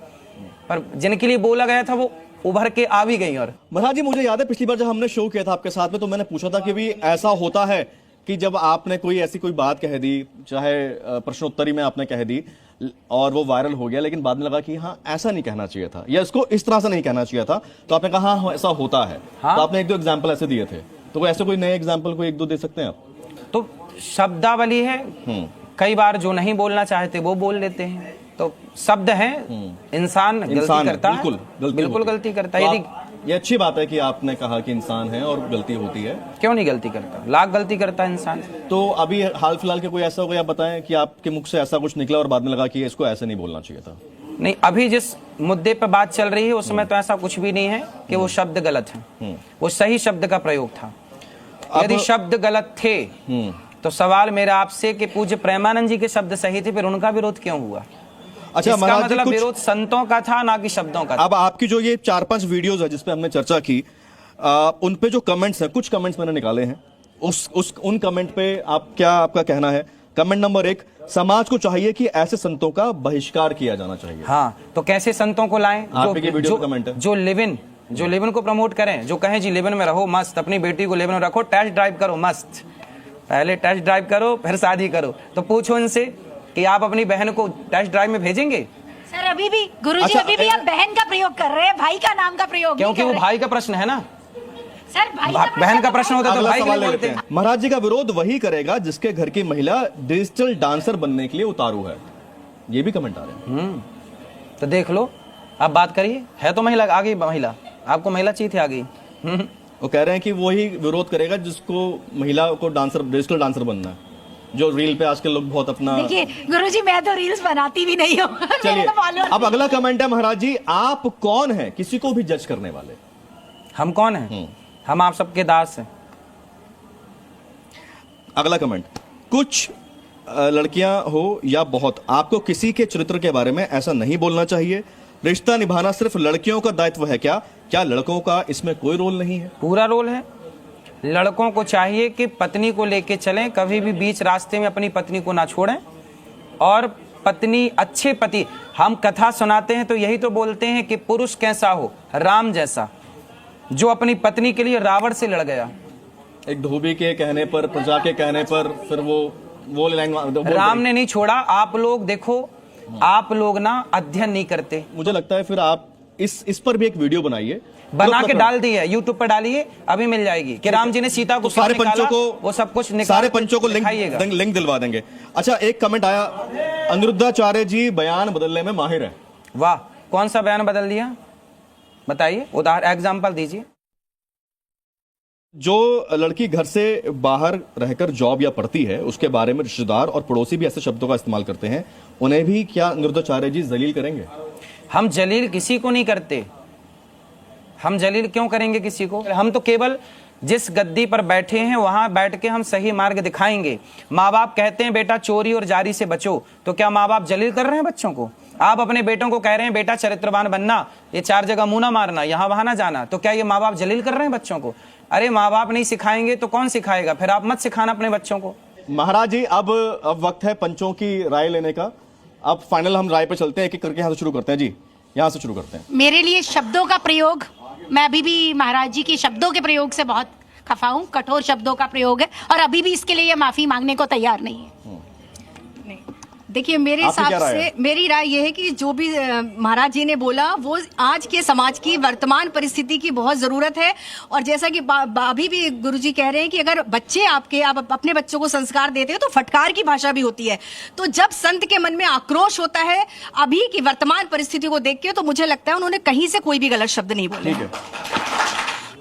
Speaker 1: पर जिनके लिए बोला गया था वो उभर के आ भी गई। और
Speaker 2: महाराज जी, मुझे याद है पिछली बार जब हमने शो किया था आपके साथ में, तो मैंने पूछा था कि भी ऐसा होता है कि जब आपने कोई ऐसी कोई बात कह दी, चाहे प्रश्नोत्तरी में आपने कह दी और वो वायरल हो गया, लेकिन बाद में लगा कि हाँ ऐसा नहीं कहना चाहिए था, या इसको इस तरह से नहीं कहना चाहिए था, तो आपने कहा हाँ ऐसा होता है। हाँ? तो आपने 1-2 एग्जाम्पल ऐसे दिए थे, तो ऐसे कोई नए एग्जाम्पल कोई 1-2 दे सकते हैं आप?
Speaker 1: तो शब्दावली है, कई बार जो नहीं बोलना चाहते वो बोल लेते हैं, तो शब्द है, इंसान गलती करता है, बिल्कुल गलती करता है। यदि
Speaker 2: ये अच्छी बात है कि आपने कहा कि इंसान है और गलती होती है,
Speaker 1: क्यों नहीं गलती करता, लाख गलती करता है इंसान।
Speaker 2: तो अभी हाल फिलहाल के कोई ऐसा हो गया, बताएं कि आपके मुख से ऐसा कुछ निकला और बाद में लगा कि इसको ऐसे नहीं बोलना चाहिए था?
Speaker 1: नहीं, अभी जिस मुद्दे पर बात चल रही है उसमें तो ऐसा कुछ भी नहीं है कि वो शब्द गलत है, वो सही शब्द का प्रयोग था। यदि शब्द गलत थे तो सवाल मेरा आपसे कि पूज्य प्रेमानंद जी के शब्द सही थे, फिर उनका विरोध क्यों हुआ?
Speaker 2: अच्छा,
Speaker 1: इसका मतलब विरोध संतों का था, ना कि शब्दों का था।
Speaker 2: अब आपकी जो ये 4-5 वीडियोस है जिसपे हमने चर्चा की, उन पे जो कमेंट्स हैं, कुछ कमेंट्स मैंने निकाले हैं, उन कमेंट पे आप क्या आपका कहना है? कमेंट नंबर 1, समाज को चाहिए कि ऐसे संतों का बहिष्कार किया जाना चाहिए।
Speaker 1: हाँ, तो कैसे संतों को लाएं? जो लिव इन को प्रमोट करें, जो कहें जी लिव इन में रहो मस्त, अपनी बेटी को लिव इन में रखो, टेस्ट ड्राइव करो मस्त, पहले टेस्ट ड्राइव करो फिर शादी करो। तो पूछो इनसे कि आप अपनी बहन को टेस्ट ड्राइव में भेजेंगे?
Speaker 4: सर अभी भी गुरुजी अभी भी आप बहन का प्रयोग कर रहे हैं, भाई का नाम का प्रयोग
Speaker 1: क्योंकि वो भाई का प्रश्न है ना
Speaker 4: सर, भाई
Speaker 1: बहन का प्रश्न होता तो भाई के लिए बोलते हैं।
Speaker 2: महाराज जी का विरोध वही करेगा जिसके घर की महिला डिजिटल डांसर बनने के लिए उतारू है, ये भी कमेंट आ रहे हैं।
Speaker 1: तो देख लो, आप बात करिए, है तो महिला आ गई, महिला आपको महिला चाहिए थी आ गई।
Speaker 2: वो कह रहे हैं कि वही विरोध करेगा जिसको महिला को डांसर डिजिटल डांसर बनना है, जो रील पे आजकल लोग बहुत अपना।
Speaker 4: देखिए गुरुजी मैं तो रील्स बनाती भी नहीं हूँ।
Speaker 2: चलिए अब अगला कमेंट है महाराज जी, आप कौन है किसी को भी जज करने वाले?
Speaker 1: हम कौन हैं? हम आप सबके दास हैं।
Speaker 2: अगला कमेंट, कुछ लड़कियां हो या बहुत, आपको किसी के चरित्र के बारे में ऐसा नहीं बोलना चाहिए। रिश्ता निभाना सिर्फ लड़कियों का दायित्व है क्या लड़कों का इसमें कोई रोल नहीं है?
Speaker 1: पूरा रोल है। लड़कों को चाहिए कि पत्नी को लेके चलें, कभी भी बीच रास्ते में अपनी पत्नी को ना छोड़ें। और पत्नी, अच्छे पति, हम कथा सुनाते हैं तो यही तो बोलते हैं कि पुरुष कैसा हो, राम जैसा, जो अपनी पत्नी के लिए रावण से लड़ गया।
Speaker 2: एक धोबी के कहने पर, प्रजा के कहने पर, फिर वो
Speaker 1: राम ने नहीं छोड़ा। आप लोग देखो, आप लोग ना अध्ययन नहीं करते।
Speaker 2: मुझे लगता है फिर आप इस पर भी एक वीडियो बनाइए,
Speaker 1: बना के डाल दी है, यूट्यूब पर डालिए, अभी मिल जाएगी कि राम जी ने सीता को
Speaker 2: सारे पंचों को,
Speaker 1: वो सब कुछ
Speaker 2: सारे पंचों को लिंक दिलवा देंगे। अच्छा, एक कमेंट आया, अनिरुद्धाचार्य जी बयान बदलने में माहिर है।
Speaker 1: वाह, कौन सा बयान बदल दिया बताइए, उदाहरण एग्जाम्पल दीजिए।
Speaker 2: जो लड़की घर से बाहर रहकर जॉब या पढ़ती है, उसके बारे में रिश्तेदार और पड़ोसी भी ऐसे शब्दों का इस्तेमाल करते हैं, उन्हें भी क्या अनिरुद्धाचार्य जी जलील करेंगे?
Speaker 1: हम जलील किसी को नहीं करते। हम जलील क्यों करेंगे किसी को? हम तो केवल जिस गद्दी पर बैठे हैं वहां बैठ के हम सही मार्ग दिखाएंगे। माँ बाप कहते हैं बेटा चोरी और जारी से बचो, तो क्या माँ बाप जलील कर रहे हैं बच्चों को? आप अपने बेटों को कह रहे हैं बेटा चरित्रवान बनना, ये 4 जगह मुंह ना मारना, यहाँ वहां ना जाना, तो क्या ये माँ बाप जलील कर रहे हैं बच्चों को? अरे माँ बाप नहीं सिखाएंगे तो कौन सिखाएगा? फिर आप मत सिखाना अपने बच्चों को।
Speaker 2: महाराज जी अब वक्त है पंचों की राय लेने का। अब फाइनल हम राय पे चलते हैं, एक एक करके यहाँ से शुरू करते हैं जी, यहाँ से शुरू करते हैं।
Speaker 4: मेरे लिए शब्दों का प्रयोग, मैं अभी भी महाराज जी के शब्दों के प्रयोग से बहुत खफा हूँ, कठोर शब्दों का प्रयोग है, और अभी भी इसके लिए ये माफी मांगने को तैयार नहीं है।
Speaker 8: देखिए मेरे हिसाब से मेरी राय यह है कि जो भी महाराज जी ने बोला वो आज के समाज की वर्तमान परिस्थिति की बहुत जरूरत है। और जैसा कि अभी भी गुरुजी कह रहे हैं कि अगर बच्चे आप अपने बच्चों को संस्कार देते हो तो फटकार की भाषा भी होती है। तो जब संत के मन में आक्रोश होता है अभी की वर्तमान परिस्थिति को देख के, तो मुझे लगता है उन्होंने कहीं से कोई भी गलत शब्द नहीं बोले।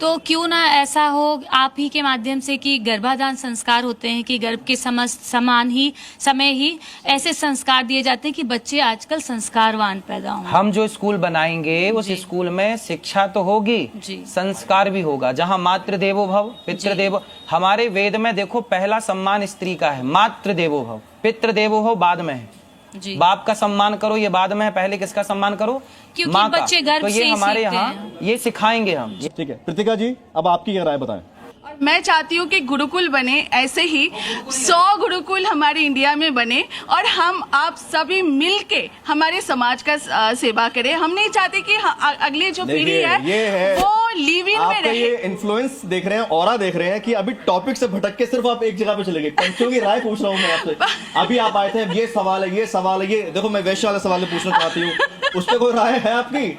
Speaker 7: तो क्यों ना ऐसा हो आप ही के माध्यम से कि गर्भाधान संस्कार होते हैं कि गर्भ के समान ही समय ही ऐसे संस्कार दिए जाते हैं कि बच्चे आजकल संस्कारवान पैदा हों।
Speaker 1: हम जो स्कूल बनाएंगे उस स्कूल में शिक्षा तो होगी, संस्कार भी होगा, जहाँ मातृ देवो भव पितृ देवो। हमारे वेद में देखो पहला सम्मान स्त्री का है, मातृ देवो भव, पितृ देवो भव बाद में है। बाप का सम्मान करो ये बाद में है, पहले किसका सम्मान करो?
Speaker 7: क्योंकि
Speaker 1: माँ का।
Speaker 7: बच्चे गर्भ
Speaker 1: तो ये
Speaker 7: से
Speaker 1: हमारे यहाँ ये सिखाएंगे हम।
Speaker 2: ठीक है कृतिका जी, अब आपकी क्या राय बताएं?
Speaker 5: और मैं चाहती हूँ कि गुरुकुल बने, ऐसे ही 100 गुरुकुल हमारे इंडिया में बने और हम आप सभी मिलके हमारे समाज का सेवा करें। हम नहीं चाहते कि अगली जो पीढ़ी है वो लिव इन में रहे।
Speaker 2: ये इन्फ्लुएंस देख रहे हैं, ऑरा देख रहे हैं कि अभी टॉपिक से भटक के सिर्फ आप एक जगह पे चले गए। पंचों की राय पूछ रहा हूँ मैं आपसे। अभी आप आए थे, ये सवाल है, ये सवाल है, ये देखो मैं वैश्य वाला सवाल पूछना चाहती हूँ, उस पर कोई राय है आपकी?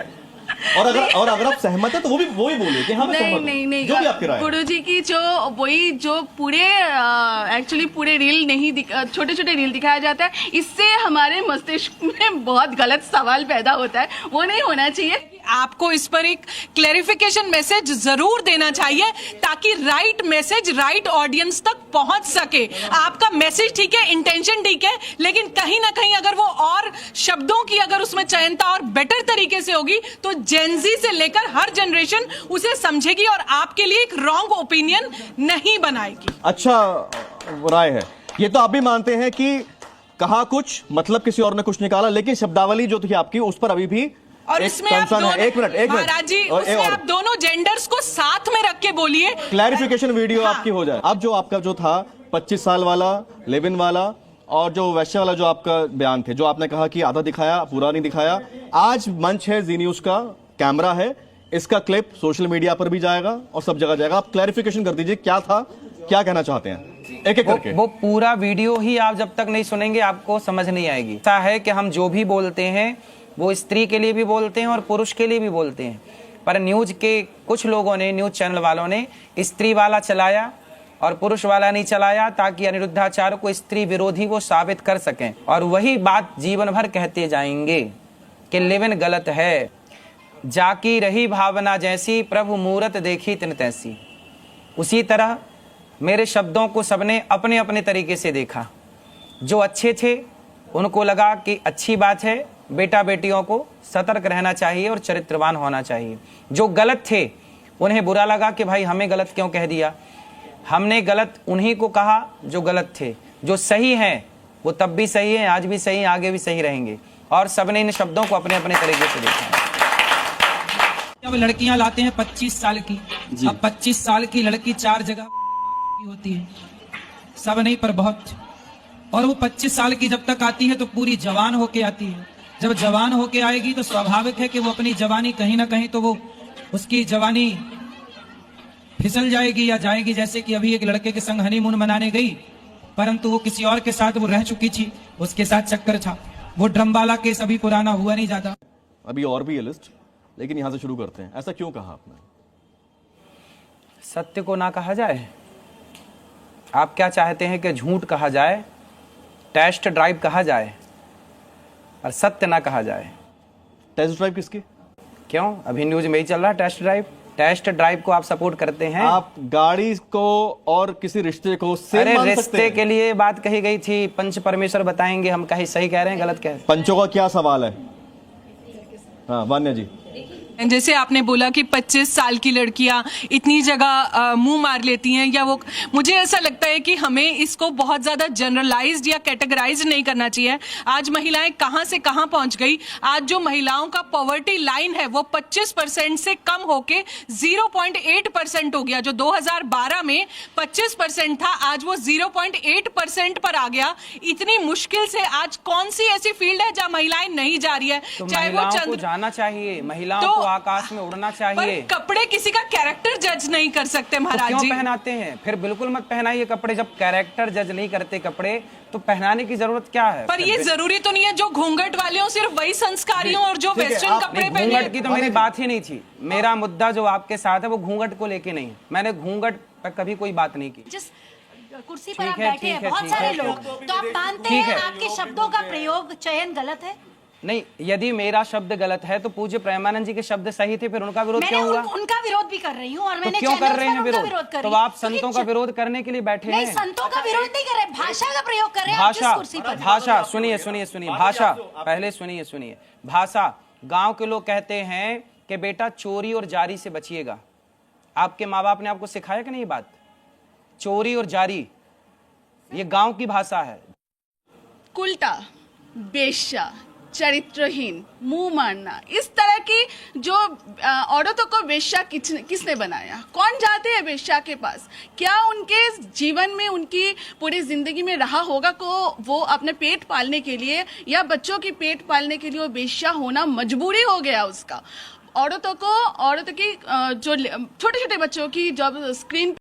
Speaker 2: और अगर आप सहमत है तो वो भी बोलिए कि हाँ मैं सहमत हूं। नहीं, जो भी आपकी राय है।
Speaker 5: गुरुजी की जो पूरे एक्चुअली पूरे रील नहीं, छोटे छोटे रील दिखाया जाता है, इससे हमारे मस्तिष्क में बहुत गलत सवाल पैदा होता है, वो नहीं होना चाहिए।
Speaker 3: आपको इस पर एक क्लैरिफिकेशन मैसेज जरूर देना चाहिए ताकि राइट मैसेज राइट ऑडियंस तक पहुंच सके। आपका मैसेज ठीक है, इंटेंशन ठीक है, लेकिन कहीं ना कहीं अगर वो और शब्दों की अगर उसमें चयनता और बेटर तरीके से होगी तो जेनजी से लेकर हर जनरेशन उसे समझेगी और आपके लिए एक रॉन्ग ओपिनियन नहीं बनाएगी।
Speaker 2: अच्छा राय है ये, तो आप भी मानते हैं कि कहा कुछ मतलब किसी और ने कुछ निकाला, लेकिन शब्दावली जो थी आपकी उस पर अभी भी
Speaker 3: और
Speaker 2: एक
Speaker 3: इसमें आप
Speaker 2: concern है।
Speaker 3: दोनों
Speaker 2: एक मिनट
Speaker 3: महाराज जी, उसमें आप दोनों जेंडर्स को साथ में रख के बोलिए।
Speaker 2: क्लैरिफिकेशन वीडियो
Speaker 3: हाँ।
Speaker 2: आपकी हो जाए। अब जो आपका जो था 25 साल वाला, लिव-इन वाला और जो वैश्य वाला जो आपका बयान थे, जो आपने कहा कि आधा दिखाया, पूरा नहीं दिखाया, आज मंच है, जी न्यूज का कैमरा है, इसका क्लिप सोशल मीडिया पर भी जाएगा और सब जगह जाएगा। आप क्लैरिफिकेशन कर दीजिए, क्या था, क्या कहना चाहते हैं, एक एक करके।
Speaker 1: वो पूरा वीडियो ही आप जब तक नहीं सुनेंगे आपको समझ नहीं आएगी। ऐसा है कि हम जो भी बोलते हैं वो स्त्री के लिए भी बोलते हैं और पुरुष के लिए भी बोलते हैं, पर न्यूज के कुछ लोगों ने, न्यूज चैनल वालों ने स्त्री वाला चलाया और पुरुष वाला नहीं चलाया, ताकि अनिरुद्धाचार्य को स्त्री विरोधी वो साबित कर सकें और वही बात जीवन भर कहते जाएंगे कि लिव-इन गलत है। जाकी रही भावना जैसी, प्रभु मूरत देखी तिन तैसी। उसी तरह मेरे शब्दों को सबने अपने अपने तरीके से देखा। जो अच्छे थे उनको लगा कि अच्छी बात है, बेटा बेटियों को सतर्क रहना चाहिए और चरित्रवान होना चाहिए। जो गलत थे उन्हें बुरा लगा कि भाई हमें गलत क्यों कह दिया। हमने गलत उन्हीं को कहा जो गलत थे। जो सही हैं वो तब भी सही हैं, आज भी सही हैं, आगे भी सही रहेंगे। और सबने इन शब्दों को अपने अपने तरीके से देखा है।
Speaker 9: जब लड़कियां लाते हैं 25 साल की, अब 25 साल की लड़की 4 जगह की होती है, सब नहीं पर बहुत। और वो 25 साल की जब तक आती है तो पूरी जवान होके आती है। जब जवान होके आएगी तो स्वाभाविक है कि वो अपनी जवानी कहीं ना कहीं तो वो उसकी जवानी फिसल जाएगी या जाएगी। जैसे कि अभी एक लड़के के संग हनीमून मनाने गई, परंतु वो किसी और के साथ वो रह चुकी थी, उसके साथ चक्कर था। वो ड्रम वाला केस अभी पुराना हुआ नहीं ज्यादा।
Speaker 2: अभी और भी है लिस्ट, लेकिन यहां से शुरू करते हैं। ऐसा क्यों कहा आपने?
Speaker 1: सत्य को ना कहा जाए। आप क्या चाहते हैं कि झूठ कहा जाए, टेस्ट ड्राइव कहा जाए और सत्य ना कहा जाए?
Speaker 2: टेस्ट ड्राइव किसकी?
Speaker 1: क्यों, अभी न्यूज में ही चल रहा है टेस्ट ड्राइव। टेस्ट ड्राइव को आप सपोर्ट करते हैं?
Speaker 2: आप गाड़ी को और किसी रिश्ते को सेम
Speaker 1: अरे
Speaker 2: मान सकते
Speaker 1: रिश्ते
Speaker 2: हैं?
Speaker 1: के लिए बात कही गई थी, पंच परमेश्वर बताएंगे हम कहीं सही कह रहे हैं गलत कह रहे हैं।
Speaker 2: पंचों का क्या सवाल है? हाँ वान्या जी।
Speaker 3: जैसे आपने बोला कि 25 साल की लड़कियां इतनी जगह मुंह मार लेती हैं, या वो, मुझे ऐसा लगता है कि हमें इसको बहुत ज्यादा जनरलाइज्ड या कैटेगराइज नहीं करना चाहिए। आज महिलाएं कहां से कहां पहुंच गई। आज जो महिलाओं का पॉवर्टी लाइन है वो 25% से कम होके 0.8% हो गया। जो 2012 में 25% था, आज वो 0.8% पर आ गया। इतनी मुश्किल से आज कौन सी ऐसी फील्ड है जहां महिलाएं नहीं जा रही है?
Speaker 1: तो
Speaker 3: चाहे वो
Speaker 1: महिलाओं को जाना चाहिए, महिलाओं को आकाश में उड़ना चाहिए।
Speaker 3: पर कपड़े किसी का कैरेक्टर जज नहीं कर सकते महाराज
Speaker 1: तो क्यों
Speaker 3: जी।
Speaker 1: पहनाते हैं? फिर बिल्कुल मत पहनाइए कपड़े। जब कैरेक्टर जज नहीं करते कपड़े, तो पहनाने की जरूरत क्या है?
Speaker 3: पर ये जरूरी तो नहीं है जो घूंघट वाले हो सिर्फ वही संस्कारी हो और जो वेस्टर्न कपड़े पहने।
Speaker 1: घूंघट की तो मेरी बात ही नहीं थी। मेरा मुद्दा जो आपके साथ है वो घूंघट को लेके नहीं है। मैंने घूंघट पर कभी कोई बात नहीं की।
Speaker 4: जिस कुर्सी पर आप
Speaker 1: ठीक है,
Speaker 4: बैठे हैं
Speaker 1: ठीक है,
Speaker 4: बहुत
Speaker 1: ठीक
Speaker 4: सारे
Speaker 1: है।
Speaker 4: लोग, तो आप मानते
Speaker 1: ठीक
Speaker 4: हैं
Speaker 1: है।
Speaker 4: आपके शब्दों का प्रयोग चयन गलत है?
Speaker 1: नहीं, यदि मेरा शब्द गलत है तो पूज्य प्रेमानंद जी के शब्द सही थे, फिर उनका विरोध
Speaker 4: मैंने
Speaker 1: क्यों हुआ?
Speaker 4: उनका विरोध भी कर रही हूँ और
Speaker 1: तो
Speaker 4: मैंने
Speaker 1: क्यों कर रहे हैं
Speaker 4: विरोध
Speaker 1: विरोध? तो आप संतों का विरोध करने के लिए बैठे
Speaker 4: नहीं,
Speaker 1: हैं।
Speaker 4: संतों का विरोध नहीं कर रहे, भाषा का प्रयोग कर रहे हैं। आप जिस
Speaker 1: भाषा,
Speaker 4: कुर्सी पर
Speaker 1: भाषा सुनिए सुनिए सुनिए, भाषा पहले सुनिए सुनिए। भाषा, गांव के लोग कहते हैं कि बेटा चोरी और जारी से बचिएगा। आपके माँ बाप ने आपको सिखाया कि नहीं बात? चोरी और जारी, ये गांव की भाषा है।
Speaker 5: कुलटा, बेश्या, चरित्रहीन, मुंह मारना, इस तरह की जो औरतों को वेश्या किसने बनाया? कौन जाते हैं वेश्या के पास? क्या उनके जीवन में, उनकी पूरी जिंदगी में रहा होगा को वो अपने पेट पालने के लिए या बच्चों की पेट पालने के लिए वो वेश्या होना मजबूरी हो गया उसका। औरतों की जो छोटे छोटे बच्चों की जब स्क्रीन